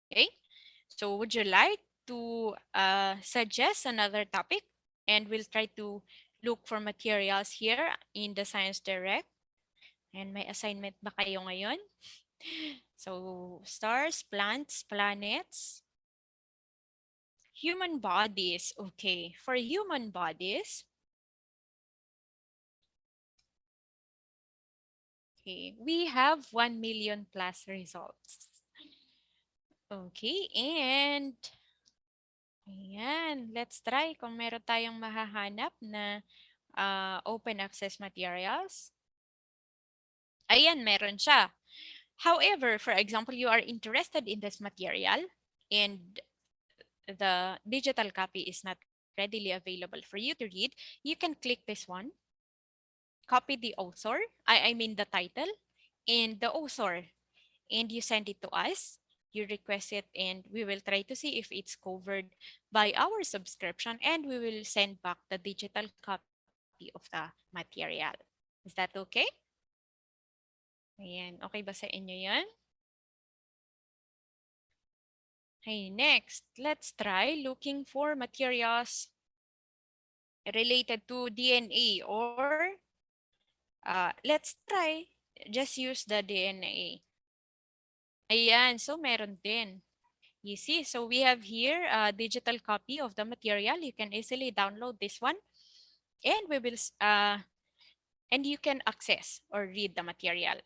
Okay, so would you like to suggest another topic? And we'll try to look for materials here in the Science Direct. And may assignment ba kayo ngayon? So, stars, plants, planets, human bodies. Okay, for human bodies, Okay, we have 1 million plus results. Okay, and ayan, let's try kung meron tayong mahahanap na open access materials. Ayan, meron siya. However, for example, you are interested in this material and the digital copy is not readily available for you to read, you can click this one, copy the author, I mean the title, and the author, and you send it to us. You request it and we will try to see if it's covered by our subscription and we will send back the digital copy of the material. Is that okay? Ayan, okay ba sa inyo yan? Okay, next, let's try looking for materials related to DNA or let's try just use the DNA. Ayan, so meron din. You see, so we have here a digital copy of the material. You can easily download this one and we will and you can access or read the material.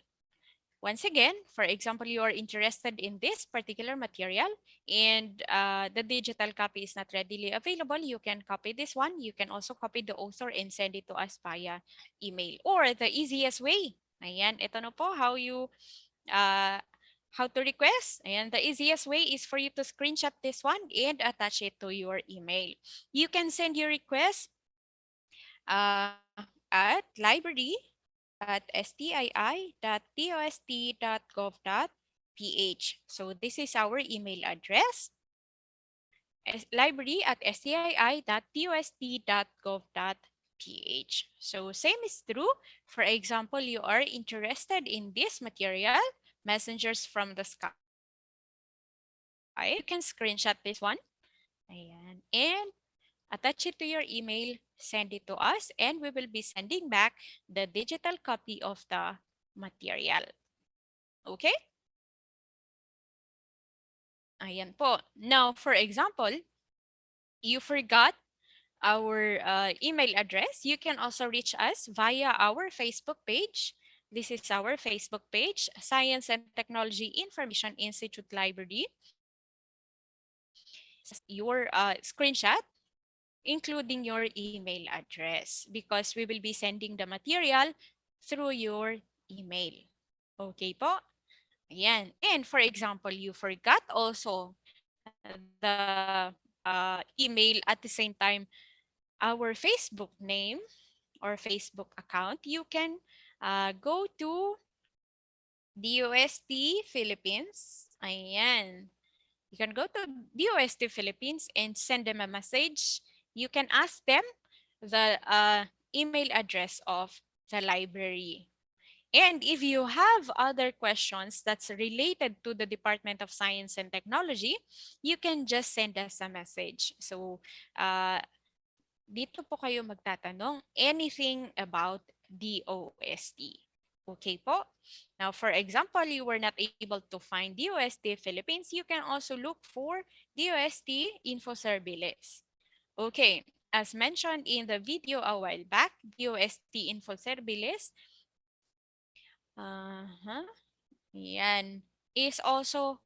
Once again, for example, you are interested in this particular material and the digital copy is not readily available, you can copy this one. You can also copy the author and send it to us via email. Or the easiest way, ayan, ito na po how to request. And the easiest way is for you to screenshot this one and attach it to your email. You can send your request at library@stii.dost.gov.ph. So this is our email address, library@stii.dost.gov.ph. So same is true. For example, you are interested in this material, messengers from the sky. You can screenshot this one. Ayan. And attach it to your email, send it to us, and we will be sending back the digital copy of the material. Okay? Ayan po. Now, for example, you forgot our email address. You can also reach us via our Facebook page. This is our Facebook page, Science and Technology Information Institute Library. Your screenshot including your email address because we will be sending the material through your email. Okay po? Ayan. And for example, you forgot also the email at the same time our Facebook name or Facebook account, you can go to DOST Philippines. Ayan. You can go to DOST Philippines and send them a message. You can ask them the email address of the library. And if you have other questions that's related to the Department of Science and Technology, you can just send us a message. So dito po kayo magtatanong anything about DOST. Okay po? Now, for example, you were not able to find DOST Philippines, you can also look for DOST Info Serviles. Okay, as mentioned in the video a while back, DOST Info Serviles, yan, is also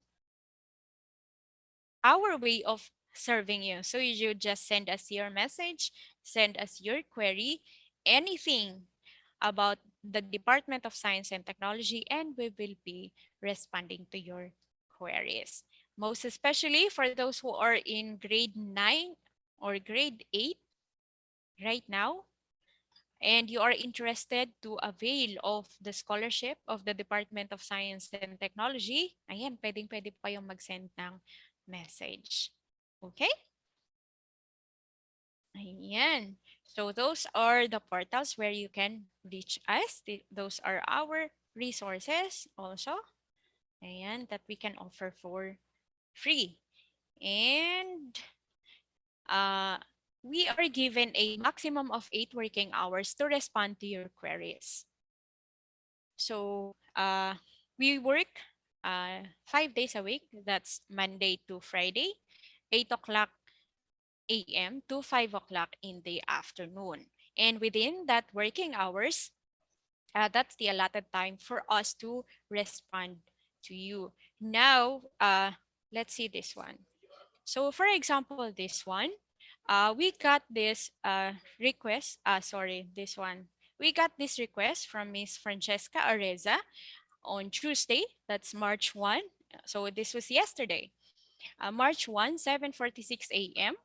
our way of serving you. So you just send us your message, send us your query, anything about the Department of Science and Technology, and we will be responding to your queries. Most especially for those who are in grade 9 or grade 8 right now, and you are interested to avail of the scholarship of the Department of Science and Technology, ayan, pwedeng-pwede po kayong mag-send ng message. Okay? Ayan. So those are the portals where you can reach us. Those are our resources also. Ayan, that we can offer for free. And we are given a maximum of 8 working hours to respond to your queries. So we work 5 days a week. That's Monday to Friday, 8 o'clock a.m. to 5 o'clock in the afternoon. And within that working hours, That's the allotted time for us to respond to you. Now, let's see this one. So for example, this one, we got this request, sorry, this one. We got this request from Miss Francesca Areza on Tuesday, that's March 1. So this was yesterday, March 1, 7:46 a.m.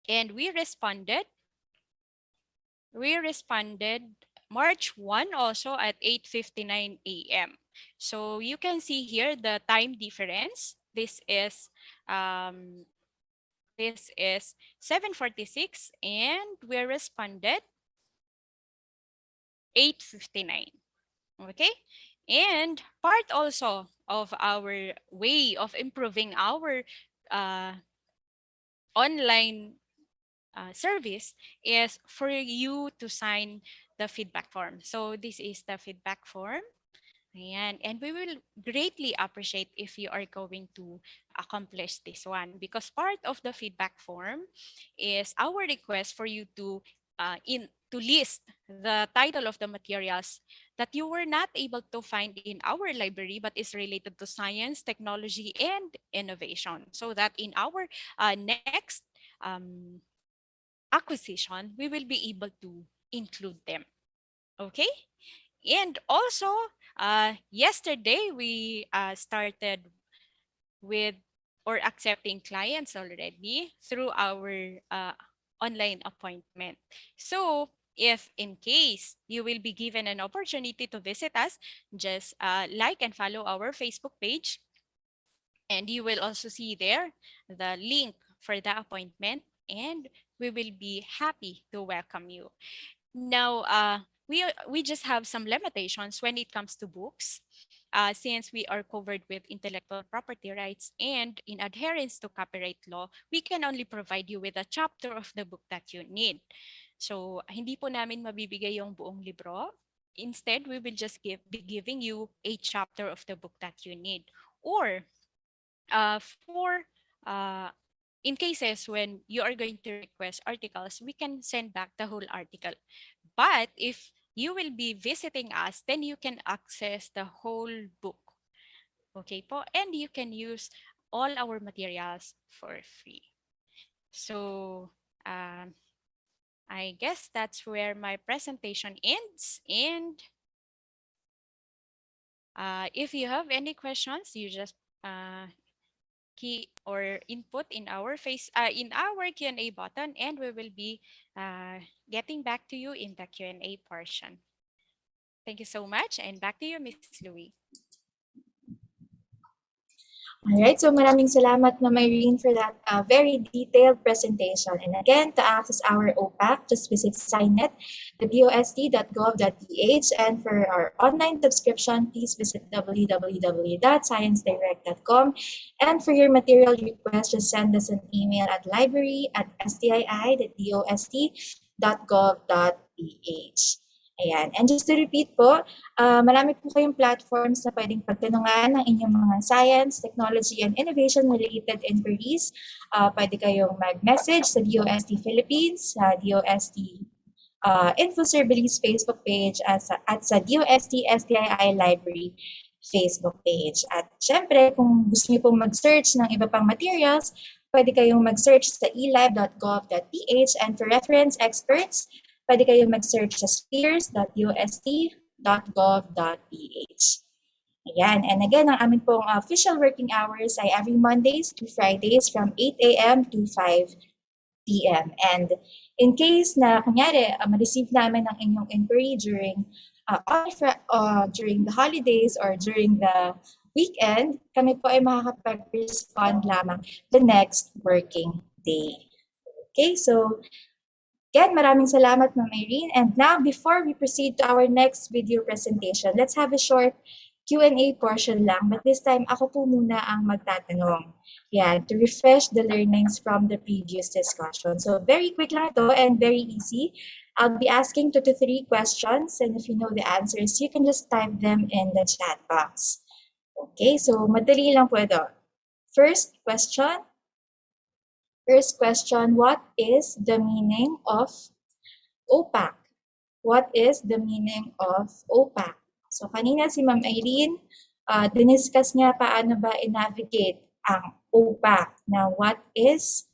And we responded March 1 also at 8:59 a.m. So you can see here the time difference. This is 7:46 and we responded 8:59. Okay? And part also of our way of improving our uh, online service is for you to sign the feedback form. So this is the feedback form. And we will greatly appreciate if you are going to accomplish this one, because part of the feedback form is our request for you to list the title of the materials that you were not able to find in our library but is related to science, technology, and innovation, so that in our next acquisition we will be able to include them. Okay. And also, yesterday we started with or accepting clients already through our online appointment. So if in case you will be given an opportunity to visit us, just like and follow our Facebook page, and you will also see there the link for the appointment, and we will be happy to welcome you. Now, we just have some limitations when it comes to books, since we are covered with intellectual property rights and in adherence to copyright law, we can only provide you with a chapter of the book that you need. So, hindi po namin mabibigay yung buong libro. Instead, we will just be giving you a chapter of the book that you need. Or, for in cases when you are going to request articles, we can send back the whole article. But if you will be visiting us, then you can access the whole book. Okay po? And you can use all our materials for free. So, I guess that's where my presentation ends. And if you have any questions, you just key or input in our Q&A button, and we will be getting back to you in the Q&A portion. Thank you so much, and back to you, Ms. Louie. Alright, so maraming salamat, Ma'am Irene, for that very detailed presentation. And again, to access our OPAC, just visit SciNet, the DOST.gov.ph, and for our online subscription, please visit www.sciencedirect.com. And for your material request, just send us an email at library@stii.dost.gov.ph. Ayan. And just to repeat po, marami po kayong platforms na pwedeng pagtanungan ng inyong mga science, technology, and innovation-related inquiries. Pwede kayong mag-message sa DOST Philippines, sa DOST InfoService Facebook page at sa DOST-STII Library Facebook page. At syempre, kung gusto niyo pong mag-search ng iba pang materials, pwede kayong mag-search sa elive.gov.ph, and for reference experts, pwede kayong mag-search sa spheres.dost.gov.ph. Ayan. And again, ang aming pong official working hours ay every Mondays to Fridays from 8 a.m. to 5 p.m. And in case na, kunyari, ma-receive namin ang inyong inquiry during the holidays or during the weekend, kami po ay makakapag-respond lamang the next working day. Okay, so again, maraming salamat, Ma'am Irene. And now, before we proceed to our next video presentation, let's have a short Q&A portion lang. But this time, ako po muna ang magtatanong. Yeah, to refresh the learnings from the previous discussion. So very quick lang ito and very easy. I'll be asking 2 to 3 questions. And if you know the answers, you can just type them in the chat box. Okay, so madali lang po ito. First question, what is the meaning of OPAC? what is the meaning of OPAC? So kanina si Ma'am Irene, diniscuss niya paano ba i-navigate ang OPAC na what is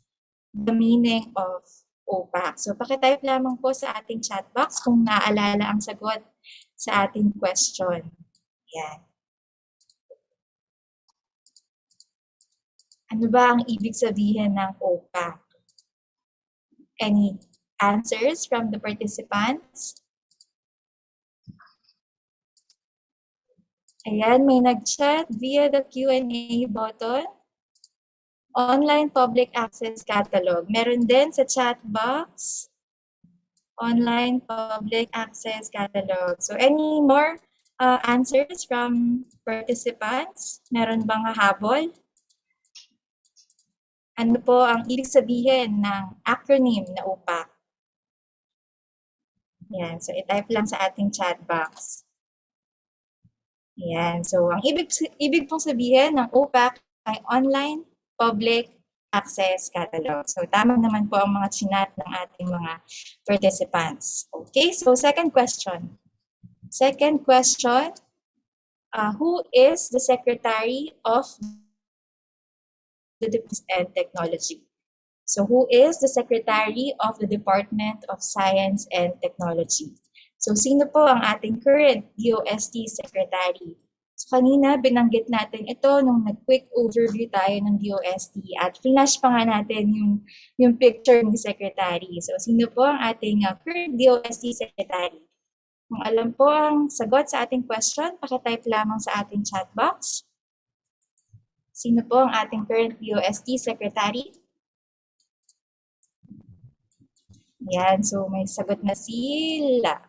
the meaning of OPAC. So pakitype lamang po sa ating chat box kung naalala ang sagot sa ating question. Yan. Ano ba ang ibig sabihin ng OPAC? Any answers from the participants? Ayan, may nag-chat via the Q&A button. Online Public Access Catalog. Meron din sa chat box. Online Public Access Catalog. So any more answers from participants? Meron bang habol? Ano po ang ibig sabihin ng acronym na OPAC? Yan, so i-type lang sa ating chat box. Yan, so ang ibig pong sabihin ng OPAC ay Online Public Access Catalog. So tama naman po ang mga chinat ng ating mga participants. Okay, so second question. Second question, who is the Secretary of the Department and Technology? So who is the Secretary of the Department of Science and Technology? So sino po ang ating current DOST Secretary? So kanina binanggit natin ito nung nag-quick overview tayo ng DOST at flash pa nga natin yung picture ni Secretary. So sino po ang ating current DOST Secretary? Kung alam po ang sagot sa ating question, pakitype lamang sa ating chat box. Sino po ang ating current DOST Secretary? Yan, so may sagot na sila.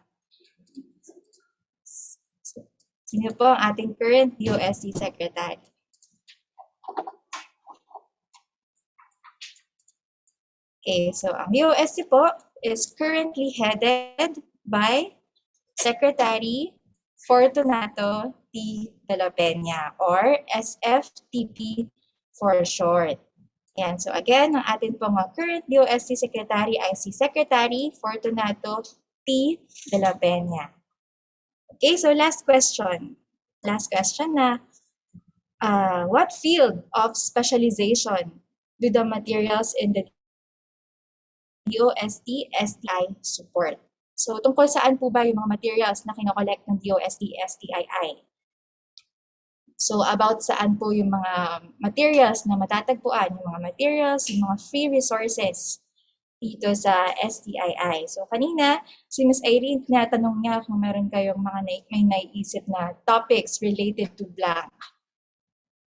Sino po ang ating current DOST Secretary? Okay, so ang DOST po is currently headed by Secretary Fortunato T. De la Peña or SFTP for short. Yan. So again, ang atin pong current DOST Secretary ay si Secretary Fortunato T. De la Peña. Okay, so last question. Last question na, what field of specialization do the materials in the DOST-STI support? So tungkol saan po ba yung mga materials na kinokollect ng DOST-STII? So about saan po yung mga materials na matatagpuan, yung mga materials, yung mga free resources dito sa STII. So kanina, si Ms. Irene, tinatanong niya kung meron kayong mga may naiisip na topics related to blank.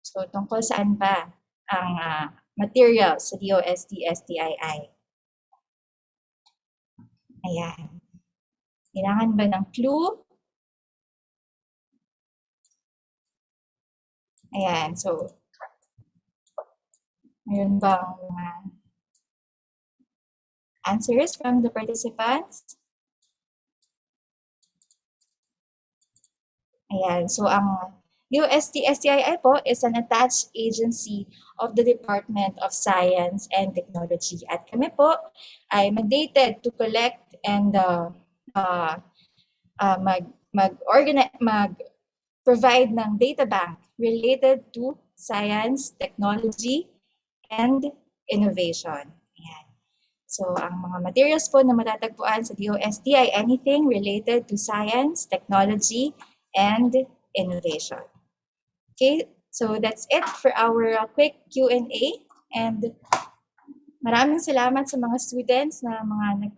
So tungkol saan ba ang materials sa DOST-STII? Ayan. Kailangan ba ng clue? Ayan, so, mayroon bang answers from the participants? Ayan, so ang DOST-STII po is an attached agency of the Department of Science and Technology. At kami po ay mandated to collect and mag-provide ng data bank related to science, technology, and innovation. Ayan. So, ang mga materials po na matatagpuan sa DOST ay anything related to science, technology, and innovation. Okay, so that's it for our quick Q&A. And maraming salamat sa mga students na mga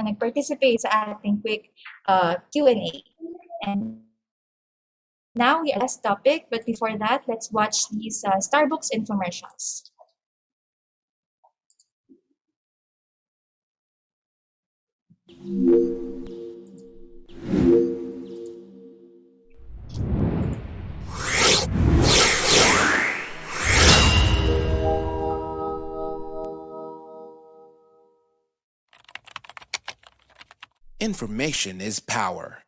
nag-participate sa ating quick Q&A. And now, we are last topic, but before that, let's watch these Starbucks infomercials. Information is power.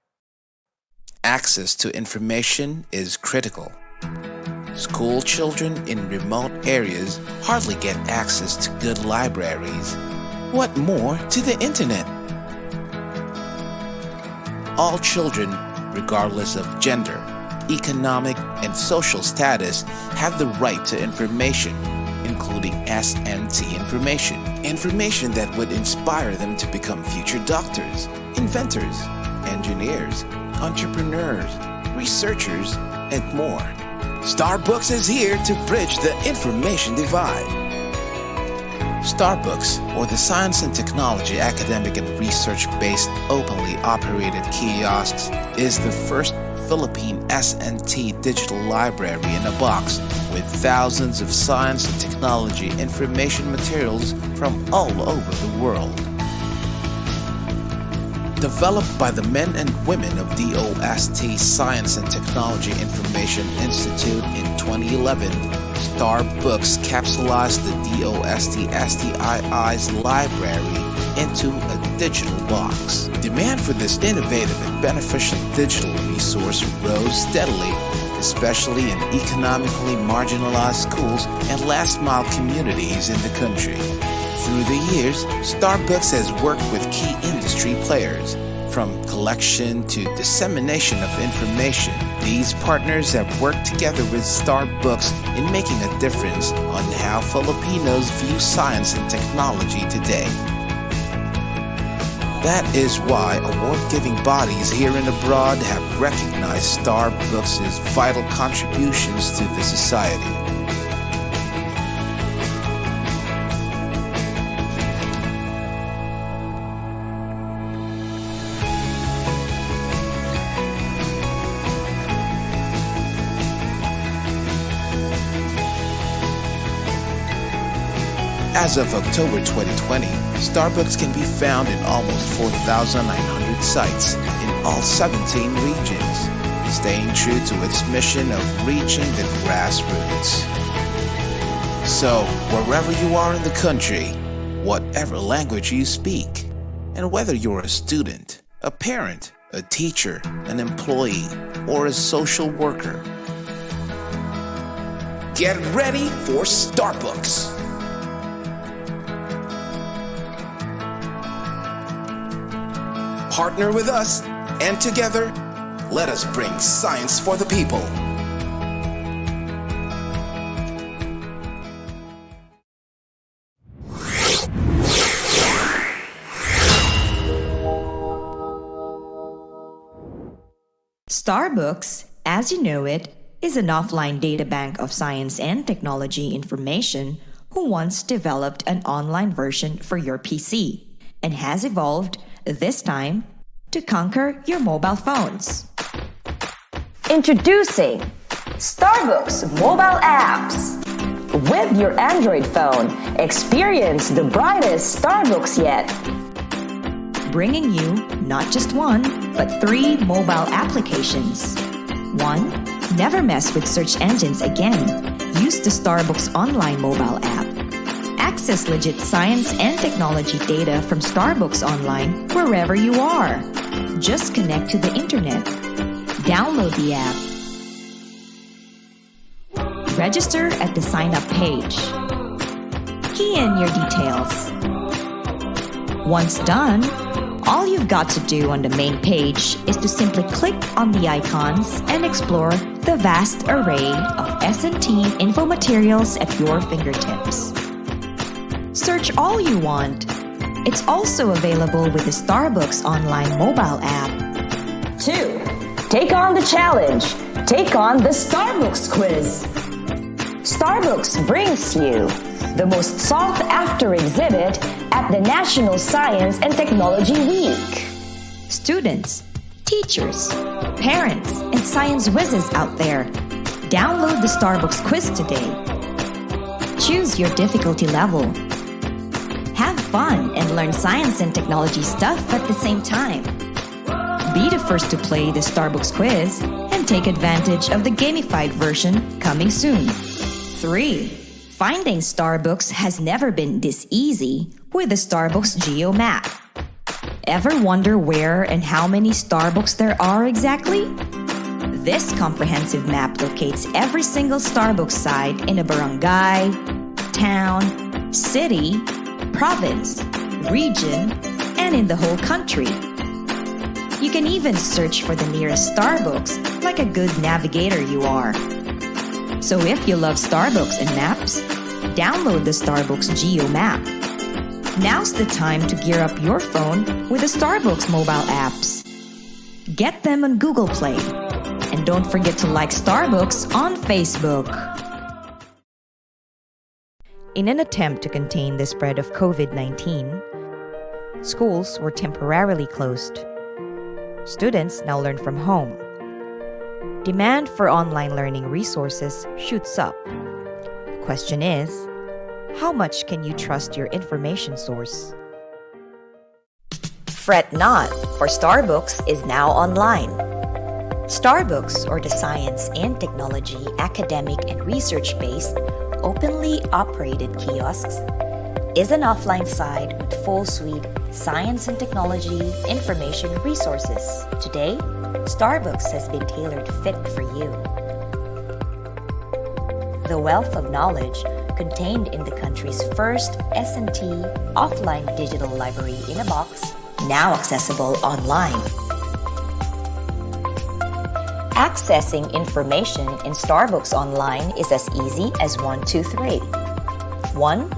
Access to information is critical. School children in remote areas hardly get access to good libraries. What more to the internet? all children, regardless of gender, economic, and social status, have the right to information, including SNT information. Information that would inspire them to become future doctors, inventors, engineers, entrepreneurs, researchers, and more. Starbooks is here to bridge the information divide. Starbooks, or the Science and Technology Academic and Research-based openly operated kiosks, is the first Philippine SNT digital library in a box with thousands of science and technology information materials from all over the world. Developed by the men and women of DOST Science and Technology Information Institute in 2011, Starbooks capsulized the DOST-STII's library into a digital box. Demand for this innovative and beneficial digital resource rose steadily, especially in economically marginalized schools and last-mile communities in the country. Through the years, Starbooks has worked with key industry players, from collection to dissemination of information. These partners have worked together with Starbooks in making a difference on how Filipinos view science and technology today. That is why award-giving bodies here and abroad have recognized Starbooks' vital contributions to the society. As of October 2020, Starbooks can be found in almost 4,900 sites in all 17 regions, staying true to its mission of reaching the grassroots. So, wherever you are in the country, whatever language you speak, and whether you're a student, a parent, a teacher, an employee, or a social worker, get ready for Starbooks! Partner with us, and together, let us bring science for the people. Starbooks, as you know it, is an offline databank of science and technology information who once developed an online version for your PC and has evolved this time to conquer your mobile phones. Introducing Starbooks mobile apps. With your Android phone, experience the brightest Starbooks yet. Bringing you not just one, but 3 mobile applications. 1. Never mess with search engines again. Use the Starbooks online mobile app. Access legit science and technology data from Starbooks Online wherever you are. Just connect to the internet. Download the app. Register at the sign-up page. Key in your details. Once done, all you've got to do on the main page is to simply click on the icons and explore the vast array of S&T info materials at your fingertips. Search all you want. It's also available with the Starbooks online mobile app. 2. Take on the challenge. Take on the Starbooks quiz. Starbooks brings you the most sought-after exhibit at the National Science and Technology Week. Students, teachers, parents, and science whizzes out there, download the Starbooks quiz today. Choose your difficulty level. Have fun and learn science and technology stuff at the same time. Be the first to play the Starbooks quiz and take advantage of the gamified version coming soon. 3. Finding Starbooks has never been this easy with the Starbooks Geo Map. Ever wonder where and how many Starbooks there are exactly? This comprehensive map locates every single Starbooks site in a barangay, town, city, province, region, and in the whole country. You can even search for the nearest Starbucks like a good navigator you are. So if you love Starbucks and maps, download the Starbucks Geo Map. Now's the time to gear up your phone with the Starbucks mobile apps. Get them on Google Play. And don't forget to like Starbucks on Facebook. In an attempt to contain the spread of COVID-19, schools were temporarily closed. Students now learn from home. Demand for online learning resources shoots up. The question is, how much can you trust your information source? Fret not, for Starbucks is now online. Starbucks, or the science and technology, academic and research-based, openly operated kiosks, is an offline site with full suite science and technology information resources. Today, Starbucks has been tailored fit for you. The wealth of knowledge contained in the country's first S&T offline digital library in a box, now accessible online. Accessing information in Starbucks Online is as easy as 1, 2, 3. 1.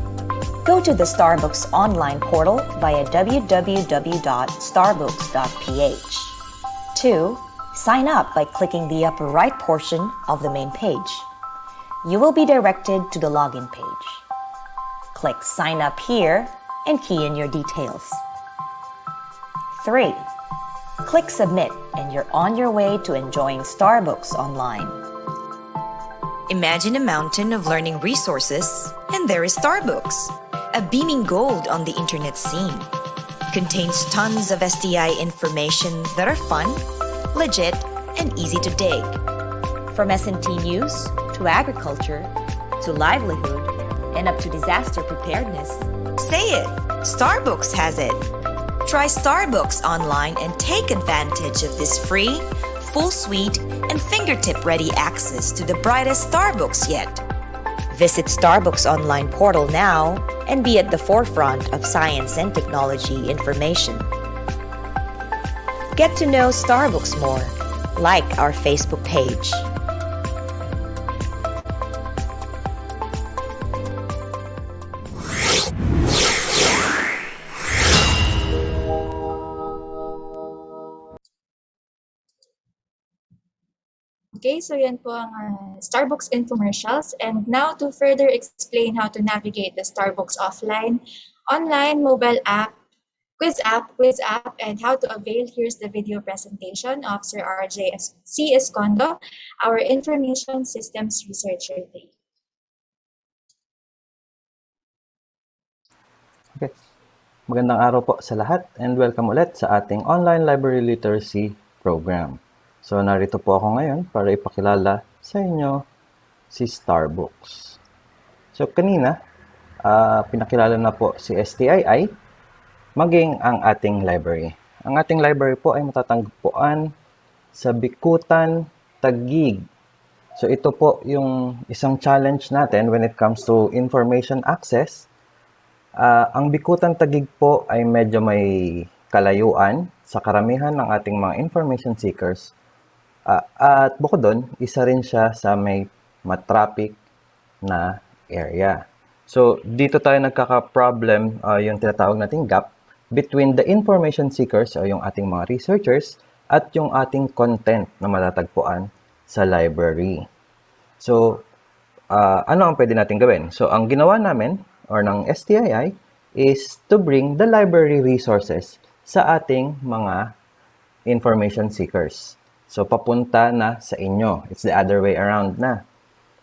Go to the Starbucks Online portal via www.starbucks.ph. 2. Sign up by clicking the upper right portion of the main page. You will be directed to the login page. Click Sign Up here and key in your details. 3. Click Submit and you're on your way to enjoying Starbucks Online. Imagine a mountain of learning resources, and there is Starbucks, a beaming gold on the internet scene. Contains tons of STI information that are fun, legit, and easy to dig. From S&T news, to agriculture, to livelihood, and up to disaster preparedness. Say it! Starbucks has it! Try Starbucks Online and take advantage of this free, full suite, and fingertip-ready access to the brightest Starbucks yet. Visit Starbucks Online portal now and be at the forefront of science and technology information. Get to know Starbucks more. Like our Facebook page. Okay, so yan po ang Starbucks infomercials. And now to further explain how to navigate the Starbucks offline, online, mobile app, quiz app, and how to avail, here's the video presentation of Sir RJ C. Escondo, our Information Systems Researcher. Okay. Magandang araw po sa lahat and welcome ulit sa ating online library literacy program. So narito po ako ngayon para ipakilala sa inyo si Starbucks. So kanina, pinakilala na po si STII, maging ang ating library. Ang ating library po ay matatagpuan sa Bikutan, Taguig. So ito po yung isang challenge natin when it comes to information access. Ang Bikutan, Taguig po ay medyo may kalayuan sa karamihan ng ating mga information seekers. At bukod doon, isa rin siya sa may matraffic na area. So, dito tayo nagkaka-problem, yung tinatawag nating gap between the information seekers o yung ating mga researchers at yung ating content na matatagpuan sa library. So, ano ang pwede natin gawin? So, ang ginawa namin or ng STII is to bring the library resources sa ating mga information seekers. So, papunta na sa inyo. It's the other way around na.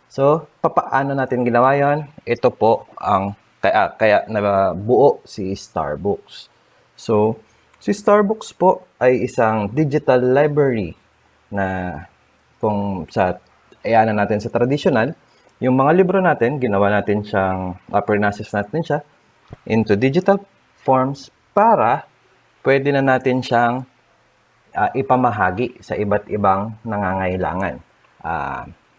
So, papaano natin ginawa yon? Ito po ang kaya nabuo si Starbucks. So, si Starbucks po ay isang digital library na kung ayanan natin sa traditional, yung mga libro natin, ginawa natin siyang, process natin siya into digital forms para pwede na natin siyang ipamahagi sa iba't ibang nangangailangan.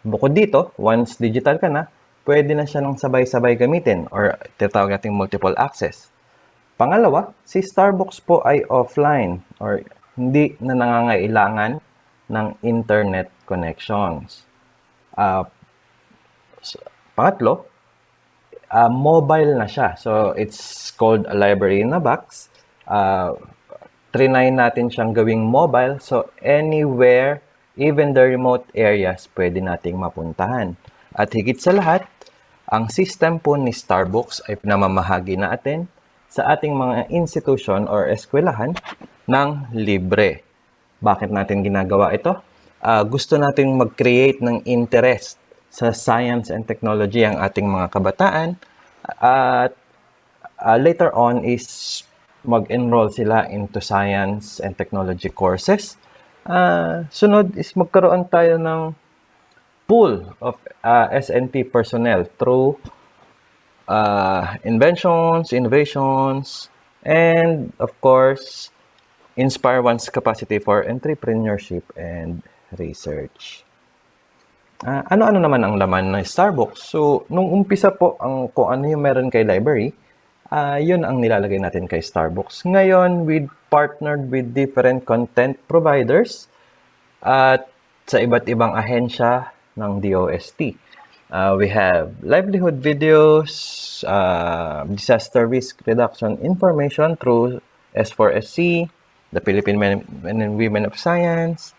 Bukod dito, once digital ka na, pwede na siya ng sabay-sabay gamitin or tinatawag nating multiple access. Pangalawa, si Starbucks po ay offline or hindi na nangangailangan ng internet connections. Pangatlo, mobile na siya. So, it's called a library in a box. Trinay natin siyang gawing mobile. So, anywhere, even the remote areas, pwede nating mapuntahan. At higit sa lahat, ang system po ni Starbucks ay pinamamahagi natin sa ating mga institution or eskwelahan ng libre. Bakit natin ginagawa ito? Gusto nating mag-create ng interest sa science and technology ang ating mga kabataan at later on is mag-enroll sila into science and technology courses. Sunod is magkaroon tayo ng pool of S&T personnel through inventions, innovations, and of course, inspire one's capacity for entrepreneurship and research. Ano-ano naman ang laman ng Starbucks? So, nung umpisa po, kung ano yung meron kay library, yun ang nilalagay natin kay Starbucks. Ngayon, we partnered with different content providers at sa iba't ibang ahensya ng DOST. We have livelihood videos, disaster risk reduction information through S4SC, the Philippine Men and Women of Science,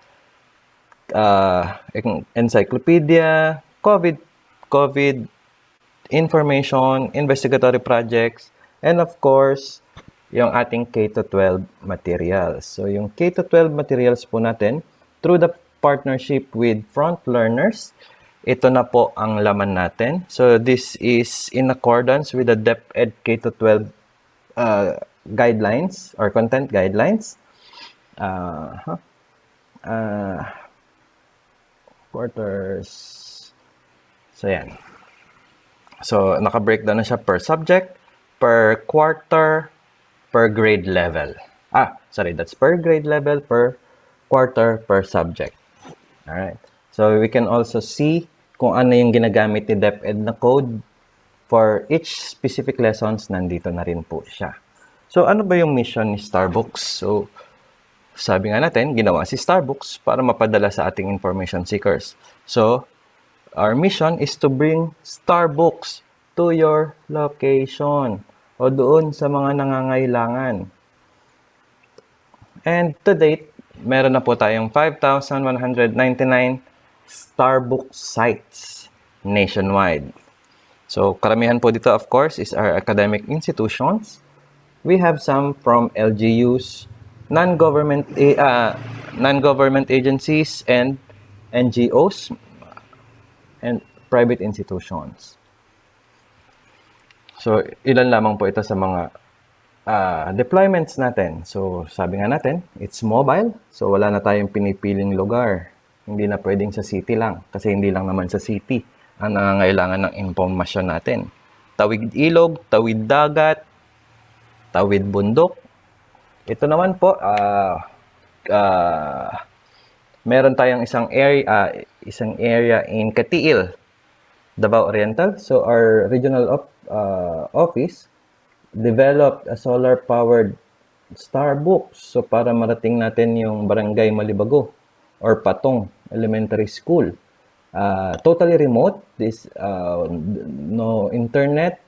encyclopedia, COVID information, investigatory projects, and of course, yung ating K-12 materials. So, yung K-12 materials po natin, through the partnership with Front Learners, ito na po ang laman natin. So, this is in accordance with the DepEd K-12 guidelines or content guidelines. Quarters. So, yan. So, naka-breakdown na siya per subject, per quarter, per grade level. That's per grade level, per quarter, per subject. Alright. So, we can also see kung ano yung ginagamit ni DepEd na code for each specific lessons. Nandito na rin po siya. So, ano ba yung mission ni Starbucks? So, sabi nga natin, ginawa si Starbucks para mapadala sa ating information seekers. So, our mission is to bring Starbucks to your location o doon sa mga nangangailangan. And to date, meron na po tayong 5,199 Starbucks sites nationwide. So, karamihan po dito, of course, is our academic institutions. We have some from LGUs, non-government agencies, and NGOs, and private institutions. So, ilan lamang po ito sa mga deployments natin. So, sabi nga natin, it's mobile. So, wala na tayong pinipiling lugar. Hindi na pwedeng sa city lang. Kasi hindi lang naman sa city ang nangangailangan ng impormasyon natin. Tawid ilog, tawid dagat, tawid bundok. Ito naman po, meron tayong isang area in Katiil, Davao Oriental. So, our regional office developed a solar-powered Starbucks. So, para marating natin yung Barangay Malibago or Patong Elementary School. Totally remote. No internet,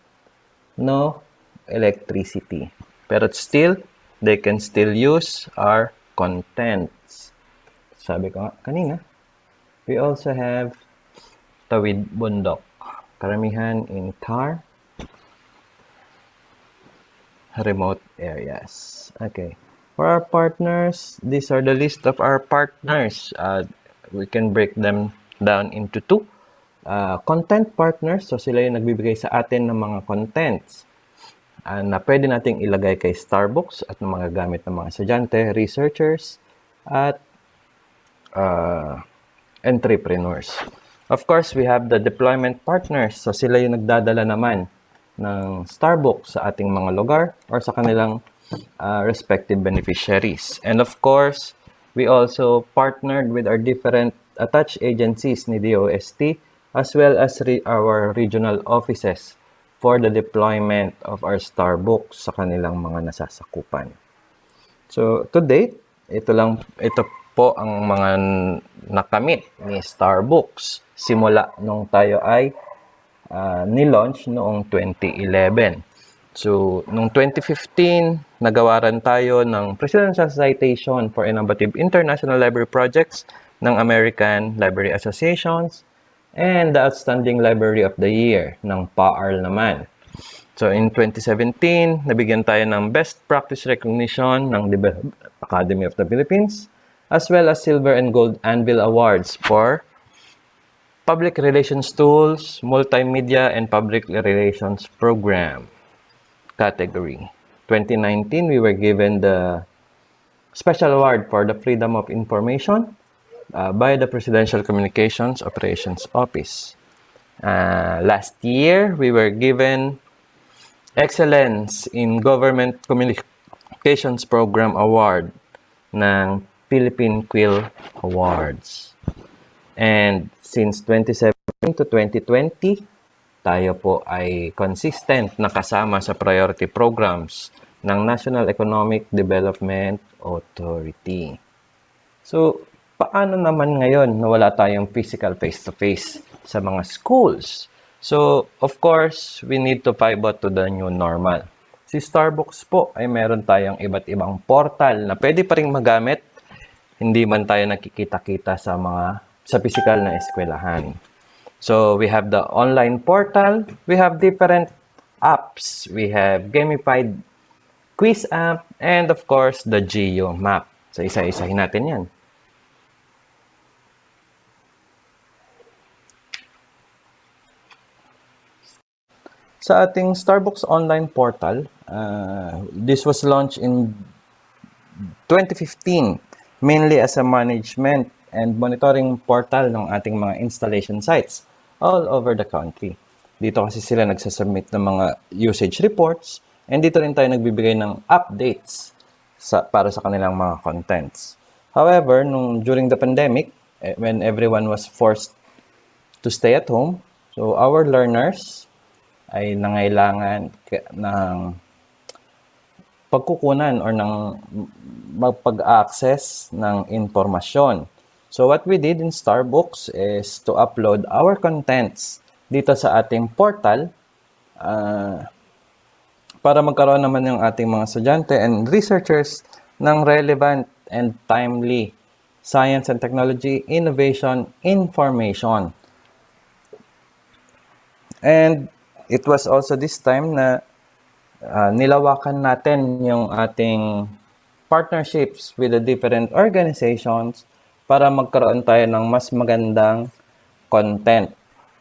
no electricity. Pero still, they can still use our contents. Sabi ko kanina, we also have tawid bundok. Karamihan in car, remote areas. Okay. For our partners, these are the list of our partners. We can break them down into two. Content partners, so sila yung nagbibigay sa atin ng mga contents na pwede nating ilagay kay Starbucks at ng mga gamit ng mga estudyante, researchers, at entrepreneurs. Of course, we have the deployment partners. So, sila yung nagdadala naman ng Starbucks sa ating mga lugar or sa kanilang respective beneficiaries. And of course, we also partnered with our different attached agencies ni DOST as well as our regional offices for the deployment of our Starbucks sa kanilang mga nasasakupan. So, to date, ito po ang mga nakamit ni Starbucks simula nung tayo ay ni-launch noong 2011. So, noong 2015, nagawaran tayo ng Presidential Citation for Innovative International Library Projects ng American Library Associations and the Outstanding Library of the Year ng PAARL naman. So, in 2017, nabigyan tayo ng Best Practice Recognition ng Academy of the Philippines, as well as Silver and Gold Anvil Awards for Public Relations Tools, Multimedia, and Public Relations Program category. 2019, we were given the Special Award for the Freedom of Information by the Presidential Communications Operations Office. Last year, we were given Excellence in Government Communications Program Award ng Philippine Quill Awards. And since 2017 to 2020, tayo po ay consistent na kasama sa priority programs ng National Economic Development Authority. So, paano naman ngayon na wala tayong physical face-to-face sa mga schools? So, of course, we need to pivot to the new normal. Si Starbucks po ay meron tayong iba't ibang portal na pwede pa rin magamit, hindi man tayo nakikita-kita sa physical na eskwelahan. So, we have the online portal, we have different apps, we have gamified quiz app, and of course, the Geo map. So, isa-isahin natin yan. Sa ating Starbucks online portal, this was launched in 2015, mainly as a management and monitoring portal ng ating mga installation sites all over the country. Dito kasi sila nagsasubmit ng mga usage reports, and dito rin tayo nagbibigay ng updates para sa kanilang mga contents. However, during the pandemic, when everyone was forced to stay at home, so our learners ay nangailangan ng pagkukunan or ng magpag-access ng informasyon. So what we did in Starbucks is to upload our contents dito sa ating portal para magkaroon naman yung ating mga estudyante and researchers ng relevant and timely science and technology innovation information. And it was also this time na nilawakan natin yung ating partnerships with the different organizations para magkaroon tayo ng mas magandang content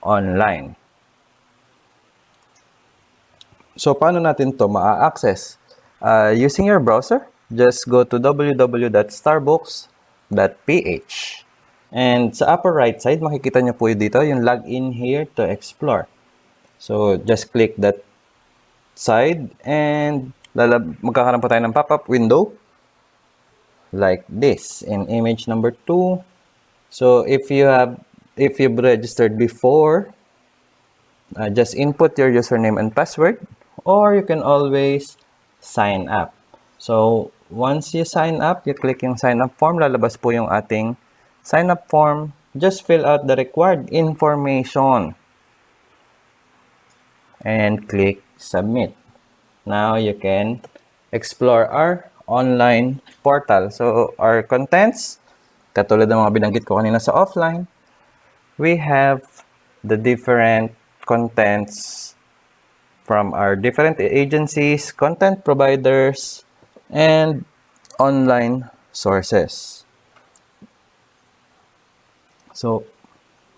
online. So, paano natin to ma-access? Using your browser, just go to www.starbucks.ph. And sa upper right side, makikita nyo po dito yung login here to explore. So, just click that side and magkakaroon po tayo ng pop-up window like this in image number 2. So, if you've registered before, just input your username and password, or you can always sign up. So, once you sign up, you click yung sign up form, lalabas po yung ating sign up form. Just fill out the required information and click submit. Now you can explore our online portal. So our contents, katulad ng mga binanggit ko kanina sa offline, we have the different contents from our different agencies, content providers, and online sources. So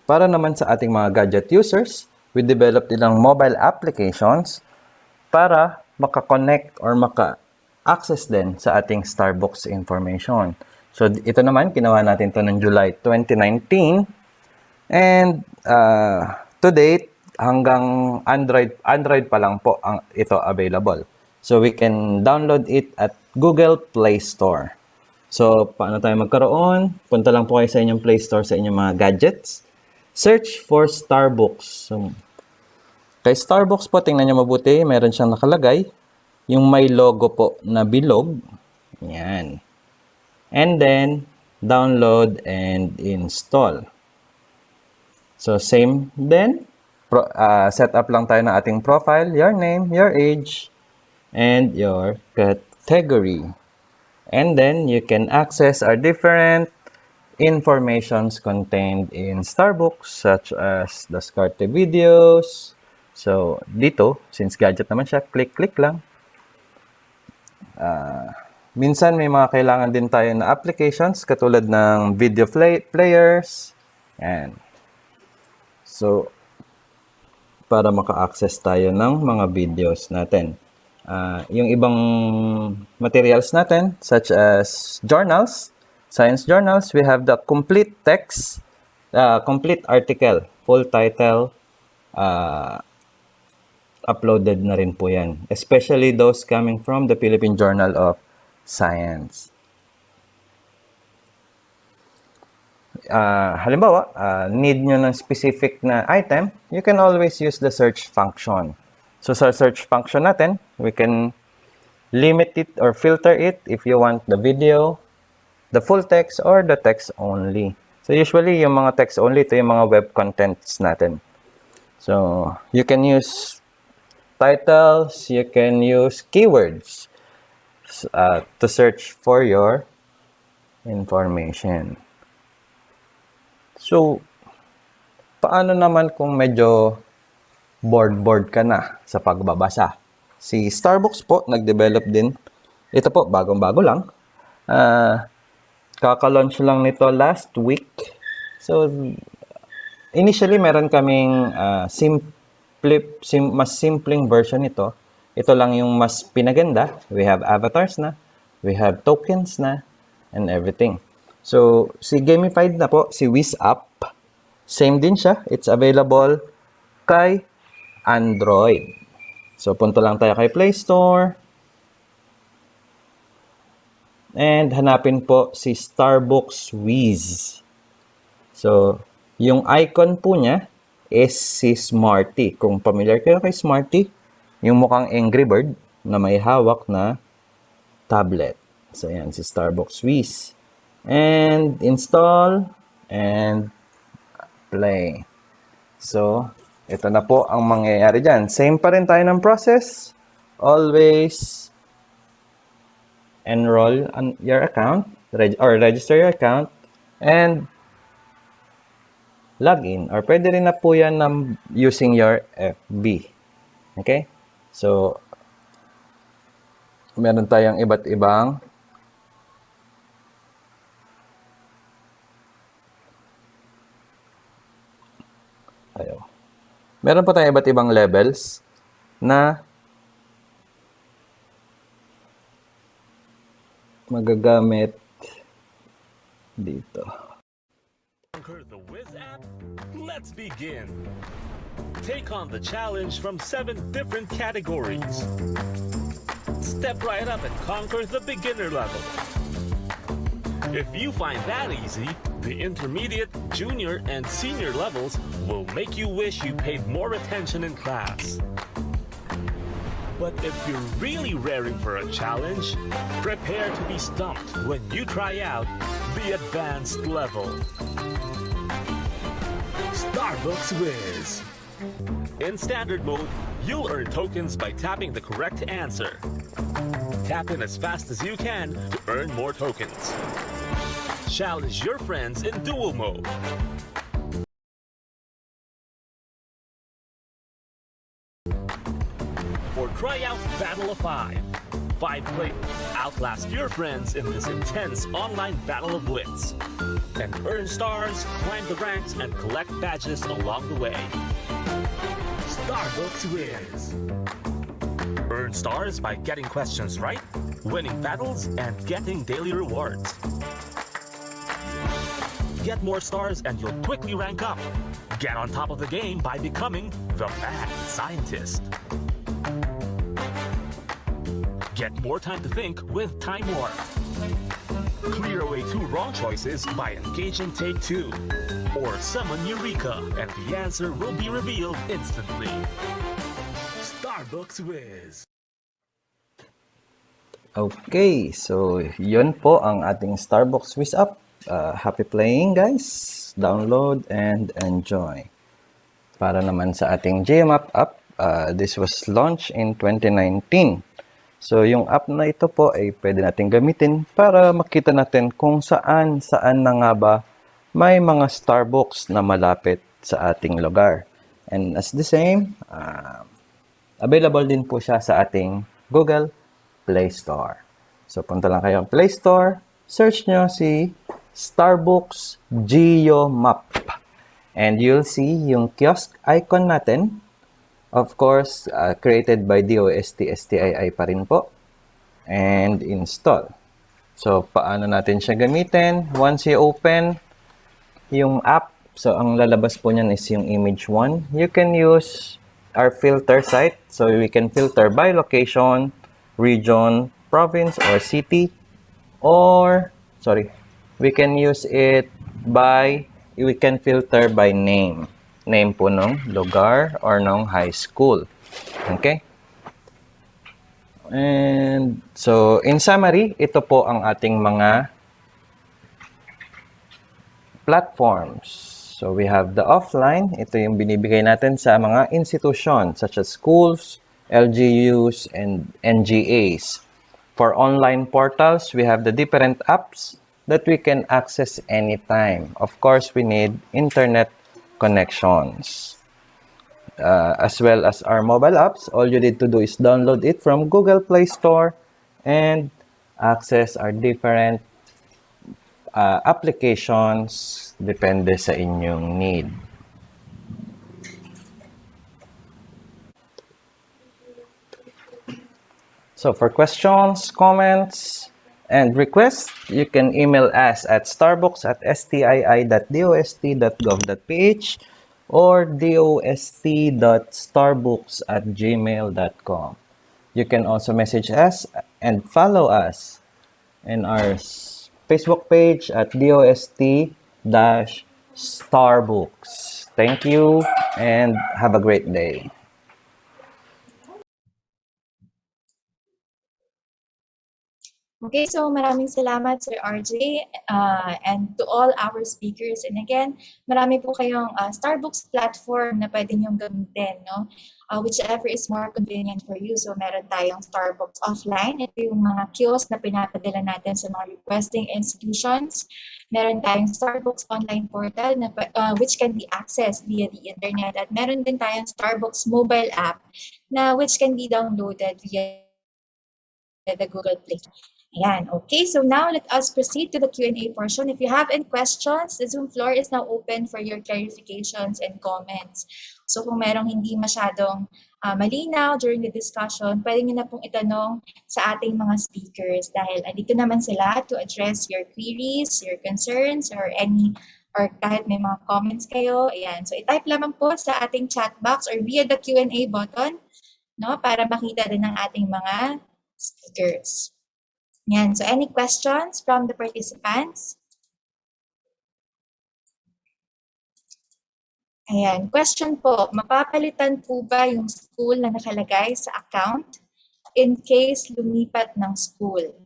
para naman sa ating mga gadget users, we developed ilang mobile applications para maka-connect or maka-access din sa ating Starbucks information. So, ito naman, ginawa natin to ng July 2019. And to date, hanggang Android pa lang po ito available. So, we can download it at Google Play Store. So, paano tayo magkaroon? Punta lang po kayo sa inyong Play Store sa inyong mga gadgets. Search for Starbucks. So, kay Starbucks po, tingnan nyo mabuti, meron siyang nakalagay. Yung may logo po na bilog. Yan. and then download and install. So same din, set up lang tayo ng ating profile, your name, your age, and your category. And then you can access our different informations contained in Starbooks, such as the SCARTE videos. So dito, since gadget naman siya, click lang. Minsan may mga kailangan din tayo na applications katulad ng video players. And so, para maka-access tayo ng mga videos natin. Yung ibang materials natin, such as journals, science journals, we have the complete text, complete article, full title, uploaded na rin po yan. Especially those coming from the Philippine Journal of Science. Halimbawa, need nyo ng specific na item, you can always use the search function. So sa search function natin, we can limit it or filter it if you want the video, the full text, or the text only. So usually, yung mga text only, ito yung mga web contents natin. So you can use titles, you can use keywords to search for your information. So, paano naman kung medyo bored ka na sa pagbabasa? Si Starbooks po, nag-develop din. Ito po, bagong-bago lang. Kaka-launch lang nito last week. So, initially, meron kaming mas simpleng version nito. Ito lang yung mas pinaganda. We have avatars na, we have tokens na, and everything. So, si gamified na po, si WizApp, same din siya. It's available kay Android. So, punta lang tayo kay Play Store. And hanapin po si Starbooks Wiz. So, yung icon po niya is si Smarty. Kung familiar kayo kay Smarty, yung mukhang Angry Bird na may hawak na tablet. So, yan, si Starbooks Wiz. And install and play. So, ito na po ang mangyayari dyan. Same pa rin tayo ng process. Always enroll on your account or register your account and login, or pwede rin na po yan using your FB. Okay? So, meron tayong iba't ibang meron po tayong iba't ibang levels na magagamit dito. Conquer the Wiz app? Let's begin. Take on the challenge from 7 different categories. Step right up and conquer the beginner level. If you find that easy, the intermediate, junior, and senior levels will make you wish you paid more attention in class. But if you're really raring for a challenge, prepare to be stumped when you try out the advanced level. Starbooks Wiz. In standard mode, you'll earn tokens by tapping the correct answer. Tap in as fast as you can to earn more tokens. Challenge your friends in dual mode. Or try out Battle of 5. 5 players outlast your friends in this intense online battle of wits. And earn stars, climb the ranks, and collect badges along the way. Starbooks Wiz. Earn stars by getting questions right, winning battles, and getting daily rewards. Get more stars and you'll quickly rank up. Get on top of the game by becoming the mad scientist. Get more time to think with Time Warp. Clear away 2 wrong choices by engaging Take 2. Or summon Eureka, and the answer will be revealed instantly. Starbooks Wiz. Okay, so yun po ang ating Starbucks Quiz Up. Happy playing guys! Download and enjoy. Para naman sa ating GMAP app, this was launched in 2019. So yung app na ito po ay pwede natin gamitin para makita natin kung saan na nga ba may mga Starbucks na malapit sa ating lugar. And as the same, available din po siya sa ating Google Play Store. So punta lang kayo ang Play Store, search nyo si Starbucks Geo Map. And you'll see yung kiosk icon natin. Of course, created by DOST-STII pa rin po. And install. So, paano natin siya gamitin? Once you open yung app, so ang lalabas po niyan is yung image 1. You can use our filter site. So, we can filter by location, region, province, or city. Or, we can use it by, we can filter by name. Name po nung lugar or nung high school. Okay? And so, in summary, ito po ang ating mga platforms. So, we have the offline. Ito yung binibigay natin sa mga institutions such as schools, LGUs, and NGAs. For online portals, we have the different apps that we can access anytime. Of course, we need internet connections. As well as our mobile apps, all you need to do is download it from Google Play Store and access our different applications depende sa inyong need. So for questions, comments, and requests, you can email us at starbucks@stii.dost.gov.ph or dost.starbooks@gmail.com. You can also message us and follow us in our Facebook page at DOST-Starbooks. Thank you and have a great day. Okay, so maraming salamat Sir RJ and to all our speakers. And again, marami po kayong Starbucks platform na pwede niyong gamitin, no? Whichever is more convenient for you. So meron tayong Starbucks offline. Ito yung mga kiosk na pinapadala natin sa mga requesting institutions. Meron tayong Starbucks online portal na, which can be accessed via the internet. At meron din tayong Starbucks mobile app na which can be downloaded via the Google Play. Ayan, okay. So now let us proceed to the Q&A portion. If you have any questions, the Zoom floor is now open for your clarifications and comments. So kung merong hindi masyadong malinaw during the discussion, pwede nyo na pong itanong sa ating mga speakers dahil andito naman sila to address your queries, your concerns, or kahit may mga comments kayo. Ayan, so i-type lamang po sa ating chat box or via the Q&A button, no, para makita din ng ating mga speakers. Yan. So, any questions from the participants? Ayan. Question po, mapapalitan po ba yung school na nakalagay sa account in case lumipat ng school?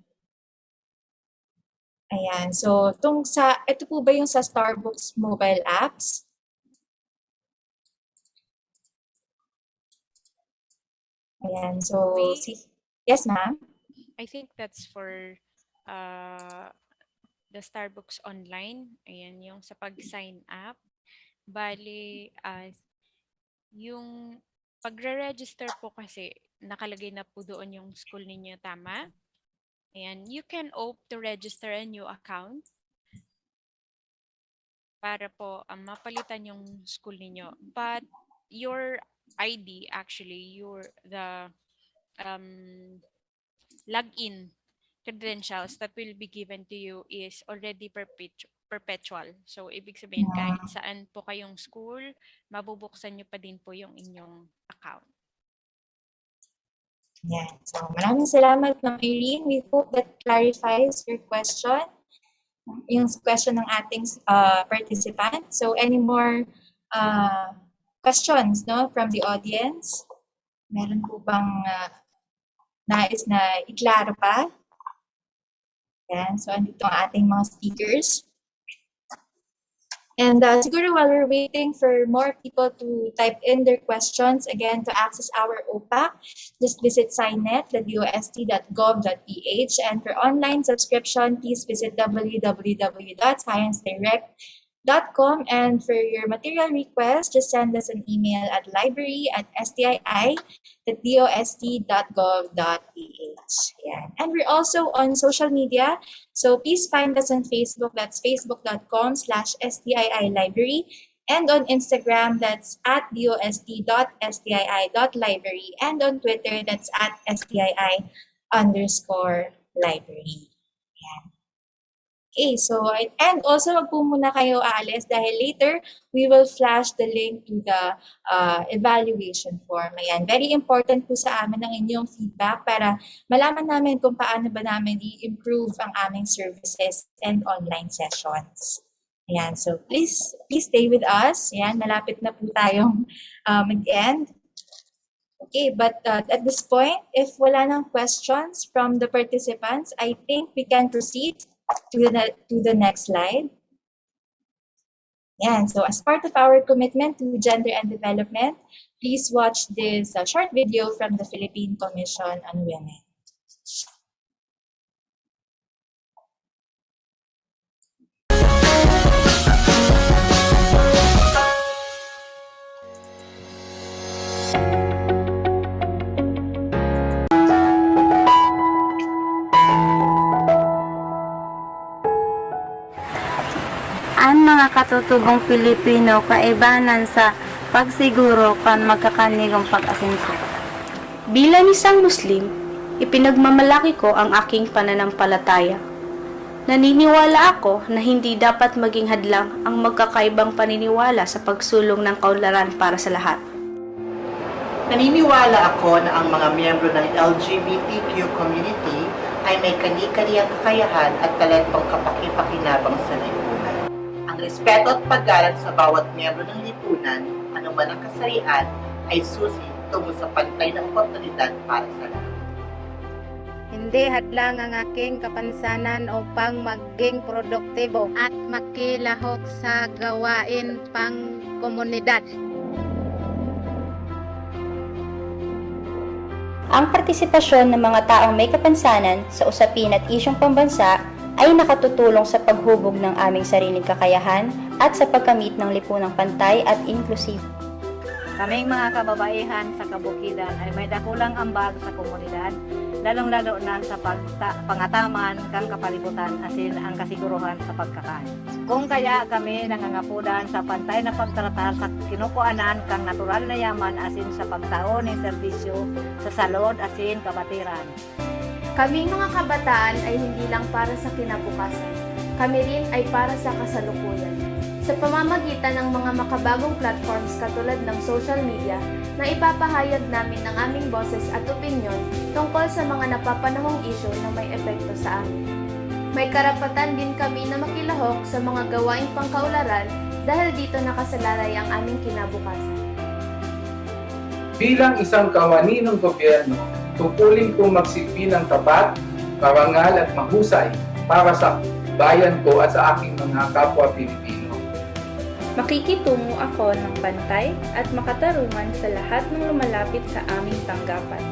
Ayan. So, ito po ba yung sa Starbucks mobile apps? Ayan. So, yes, ma'am? I think that's for the Starbucks online. Ayan, yung sa pag-sign up. Bali, yung pagre-register po kasi, nakalagay na po doon yung school ninyo, tama? Ayan, you can opt to register a new account para po mapalitan yung school ninyo. But your ID, actually, the login credentials that will be given to you is already perpetual. So, ibig sabihin, kahit saan po kayong school, mabubuksan nyo pa din po yung inyong account. Yan. So, maraming salamat, Ma'am Irene. We hope that clarifies your question. Yung question ng ating participant. So, any more questions, no, from the audience? Meron po bang nais na iklaro pa? Yan, so andito ang ating mga speakers. And siguro while we're waiting for more people to type in their questions, again, to access our OPAC, just visit SciNet, the DOST.gov.ph. And for online subscription, please visit www.sciencedirect.com. And for your material request, just send us an email at library@stii.dost.gov.ph. Yeah. And we're also on social media. So please find us on Facebook. That's facebook.com/STII Library. And on Instagram, that's at dost.stii.library. And on Twitter, that's at STII_library. Yeah. Okay, so, and also wag po muna kayo aalis dahil later we will flash the link to the evaluation form. Ayan, very important po sa amin ang inyong feedback para malaman namin kung paano ba namin i-improve ang aming services and online sessions. Ayan, so please stay with us. Ayan, malapit na po tayong mag-end. Okay, but at this point, if wala nang questions from the participants, I think we can proceed to the next slide. Yeah, so as part of our commitment to gender and development, please watch this short video from the Philippine Commission on Women. Ang mga katutubong Pilipino kaibanan sa pagsiguro kan magkakanigong pag-asenso. Bilang isang Muslim, ipinagmamalaki ko ang aking pananampalataya. Naniniwala ako na hindi dapat maging hadlang ang magkakaibang paniniwala sa pagsulong ng kaunlaran para sa lahat. Naniniwala ako na ang mga miyembro ng LGBTQ community ay may kani-kaniyang kakayahan at talentong kapakipakinabang sa lipunan. Ang respeto at paggalang sa bawat miyembro ng lipunan, anuman ang kasarian, ay susi tungo sa pantay na oportunidad para sa lahat. Hindi hadlang ang aking kapansanan upang maging produktibo at makilahok sa gawain pang komunidad. Ang partisipasyon ng mga taong may kapansanan sa usapin at isyong pambansa ay nakatutulong sa paghubog ng aming sariling kakayahan at sa pagkamit ng lipunang pantay at inklusibo. Kaming mga kababaihan sa kabukidan ay may dakulang ambag sa komunidad, lalong-lalo na sa pangataman kang kapalibutan asin ang kasiguruhan sa pagkakain. Kung kaya kami nangangapudan sa pantay na pagtratar sa kinukuanan kang natural na yaman asin sa pagtaon ng serbisyo sa salod asin kabatiran. Kaming mga kabataan ay hindi lang para sa kinabukasan. Kami rin ay para sa kasalukuyan. Sa pamamagitan ng mga makabagong platforms katulad ng social media, na ipapahayag namin ang aming boses at opinyon tungkol sa mga napapanahong isyu na may epekto sa amin. May karapatan din kami na makilahok sa mga gawaing pangkaularan dahil dito nakasalalay ang aming kinabukasan. Bilang isang kawani ng gobyerno, tungkulin kong magsilbi ng tapat, parangal at mahusay para sa bayan ko at sa aking mga kapwa Pilipino. Makikitungo ako ng pantay at makatarungan sa lahat ng lumalapit sa aming tanggapan.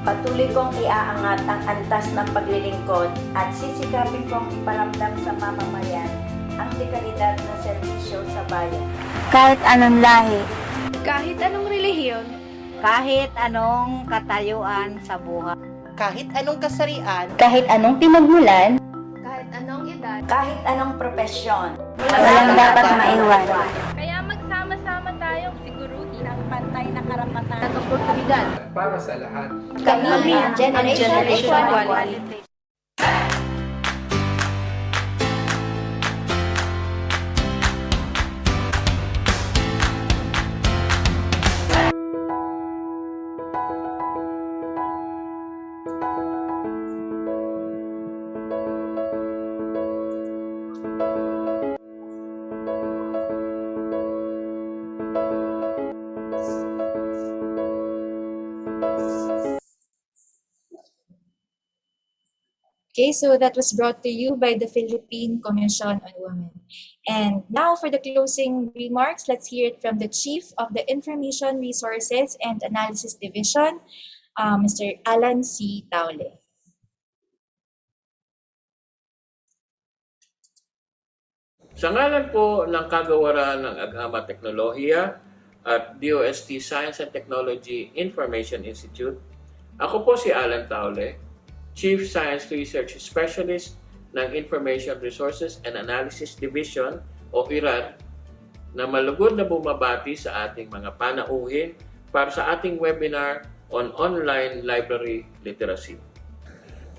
Patuloy kong iaangat ang antas ng paglilingkod at sisikapin kong iparamdam sa mamamayan ang dekalidad ng serbisyo sa bayan. Kahit anong lahi, kahit anong relihiyon, Kahit anong katayuan sa buhay. Kahit anong kasarian. Kahit anong pinagmulan. Kahit anong edad. Kahit anong propesyon. Walang dapat maiwan. Kaya magsama-sama tayong siguruhin ang pantay na karapatan at oportunidad para sa lahat. Kami ang Generation Equality. Okay, so that was brought to you by the Philippine Commission on Women. And now for the closing remarks, let's hear it from the Chief of the Information Resources and Analysis Division, Mr. Alan C. Taule. Sa ngalan po ng kagawaran ng Agama Teknolohiya at DOST Science and Technology Information Institute, ako po si Alan Taule, Chief Science Research Specialist ng Information Resources and Analysis Division o IRAD, na malugod na bumabati sa ating mga panauhin para sa ating webinar on online library literacy.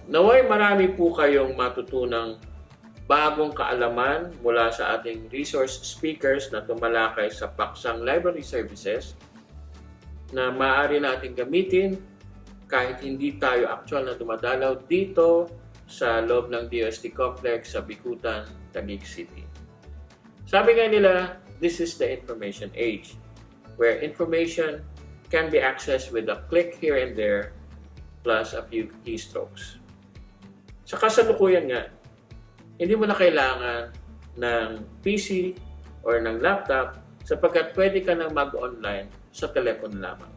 Naway marami po kayong matutunang bagong kaalaman mula sa ating resource speakers na tumalakay sa paksang library services na maaari natin gamitin kahit hindi tayo actual na dumadalaw dito sa loob ng DOST Complex sa Bicutan, Taguig City. Sabi nga nila, this is the information age, where information can be accessed with a click here and there plus a few keystrokes. Sa kasalukuyan nga, hindi mo na kailangan ng PC or ng laptop sapagkat pwede ka nang mag-online sa telepono lamang.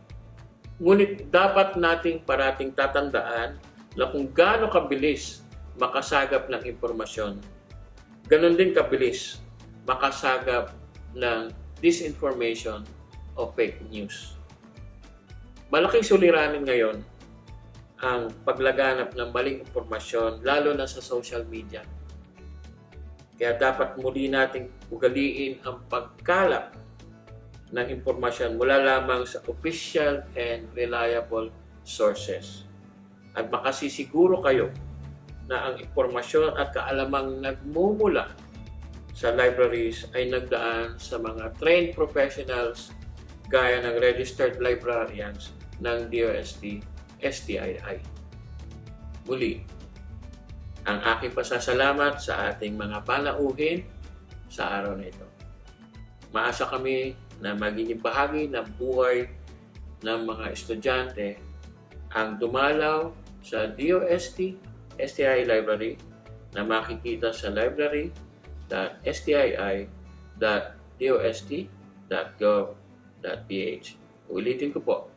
Ngunit dapat nating parating tatandaan na kung gaano kabilis makasagap ng impormasyon, ganon din kabilis makasagap ng disinformation o fake news. Malaking suliranin ngayon ang paglaganap ng maling impormasyon lalo na sa social media. Kaya dapat muli nating ugaliin ang pagkalap ng impormasyon mula lamang sa official and reliable sources. At makasisiguro kayo na ang impormasyon at kaalamang nagmumula sa libraries ay nagdaan sa mga trained professionals gaya ng registered librarians ng DOST-STII. Muli, ang aking pasasalamat sa ating mga panauhin sa araw na ito. Maasa kami na magiging bahagi ng buhay ng mga estudyante ang dumalaw sa DOST-STII Library na makikita sa library.stii.dost.gov.ph. Ulitin ko po,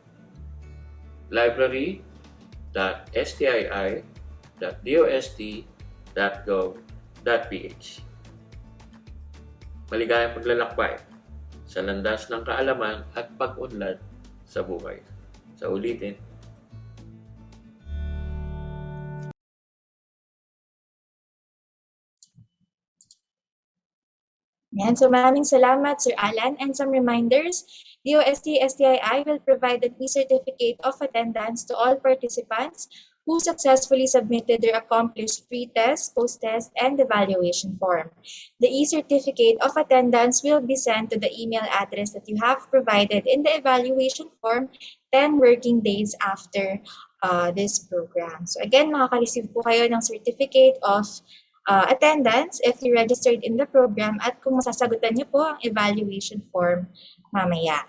library.stii.dost.gov.ph. Maligayang paglalakbay sa landas ng kaalaman at pag-unlad sa buhay. Sa ulitin, Yan. So maraming salamat, Sir Alan. And some reminders, DOST-STII will provide an e-certificate of attendance to all participants who successfully submitted their accomplished pre-test, post-test, and evaluation form. The e-certificate of attendance will be sent to the email address that you have provided in the evaluation form 10 working days after this program. So again, makaka-receive po kayo ng certificate of attendance if you registered in the program at kung masasagutan niyo po ang evaluation form mamaya.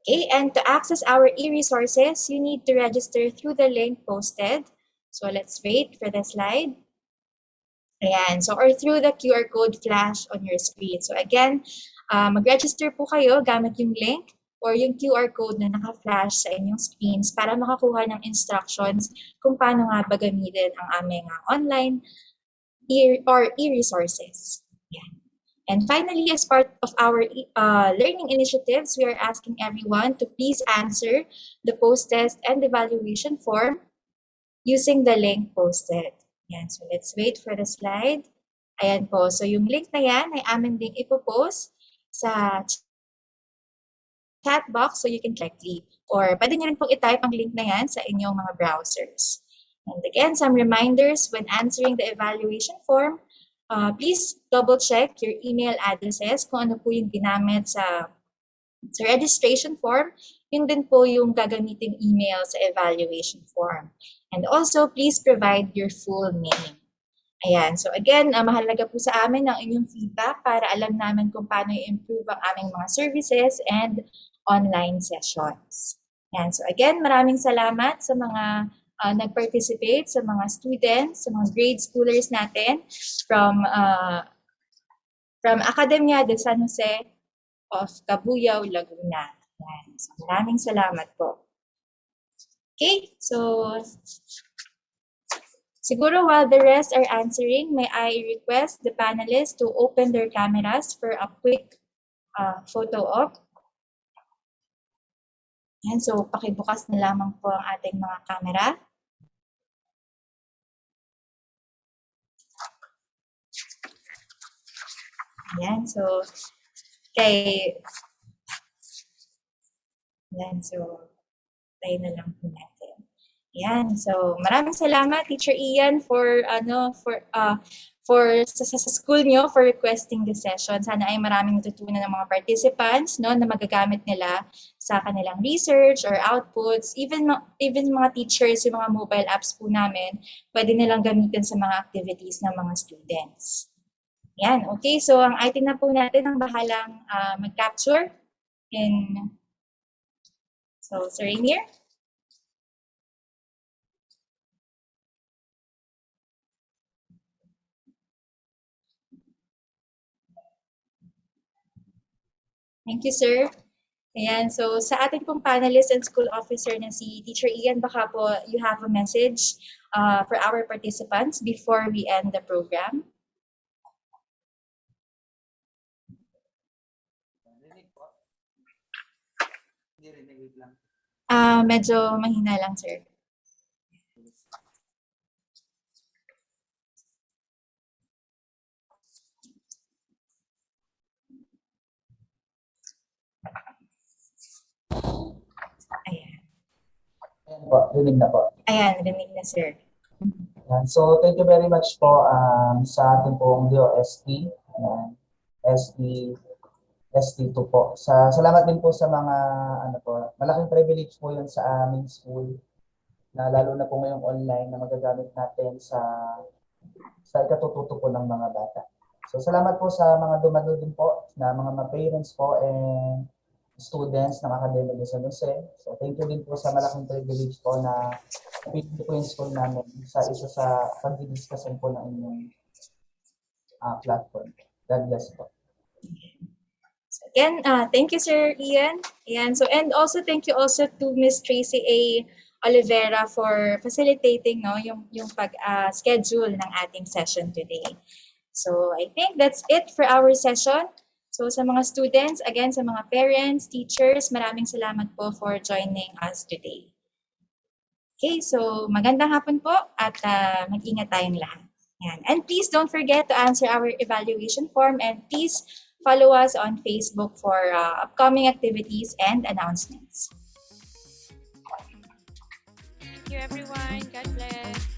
Okay, and to access our e-resources, you need to register through the link posted. So let's wait for the slide. Ayan, so or through the QR code flash on your screen. So again, mag-register po kayo gamit yung link or yung QR code na naka-flash sa inyong screens para makakuha ng instructions kung paano nga ba gamitin ang aming online e-resources. Yeah. And finally, as part of our learning initiatives, we are asking everyone to please answer the post-test and evaluation form using the link posted. Yan. So let's wait for the slide. Ayan po. So yung link na yan ay amin ding ipopost sa chat box so you can directly. Or pwede nyo rin pong i-type ang link na yan sa inyong mga browsers. And again, some reminders when answering the evaluation form, please double-check your email addresses kung ano po yung ginamit sa registration form. Yun din po yung gagamiting email sa evaluation form. And also, please provide your full name. Ayan. So again, mahalaga po sa amin ang inyong feedback para alam namin kung paano i-improve ang aming mga services and online sessions. Ayan. So again, maraming salamat sa mga nag-participate, sa mga students, sa mga grade schoolers natin from Academia de San Jose of Cabuyao, Laguna. Yan. So, maraming salamat po. Okay, so siguro while the rest are answering, may I request the panelists to open their cameras for a quick photo op. Yan, so pakibukas na lamang po ang ating mga camera. Yan, so tayo na lang po natin. Yan, so maraming salamat Teacher Ian for sa school nyo for requesting this session. Sana ay maraming natutunan ng mga participants, no, na magagamit nila sa kanilang research or outputs. Even mga teachers, yung mga mobile apps po namin, pwede nilang gamitin sa mga activities ng mga students. Yan, okay. So ang IT na po natin ang bahalang mag-capture. So, Sir Rainier? Thank you, sir. Ayan, so sa ating pong panelist and school officer na si Teacher Ian, baka po you have a message for our participants before we end the program. Medyo mahina lang, sir. Ayan. Ayan po, rinig na po. Ayan, rinig na, sir. Ayan. So, thank you very much po sa ating pong DOST, ST2 po. Salamat din po sa mga, malaking privilege po yun sa aming school, na lalo na po ngayong online na magagamit natin sa ikatututo po ng mga bata. So, salamat po sa mga dumalo din po, na mga parents po and students ng Academia de San Jose. So, thank you din po sa malaking privilege po na napili po yung school namin sa isa sa pag-discussion po ng inyong platform. God bless po. So again, thank you, Sir Ian. Ayan, so, and also thank you also to Miss Tracy A. Oliveira for facilitating yung pag-schedule ng ating session today. So I think that's it for our session. So sa mga students, again sa mga parents, teachers, maraming salamat po for joining us today. Okay, so magandang hapon po at mag-ingat tayong lahat. Yan. And please don't forget to answer our evaluation form and please follow us on Facebook for upcoming activities and announcements. Thank you, everyone. God bless.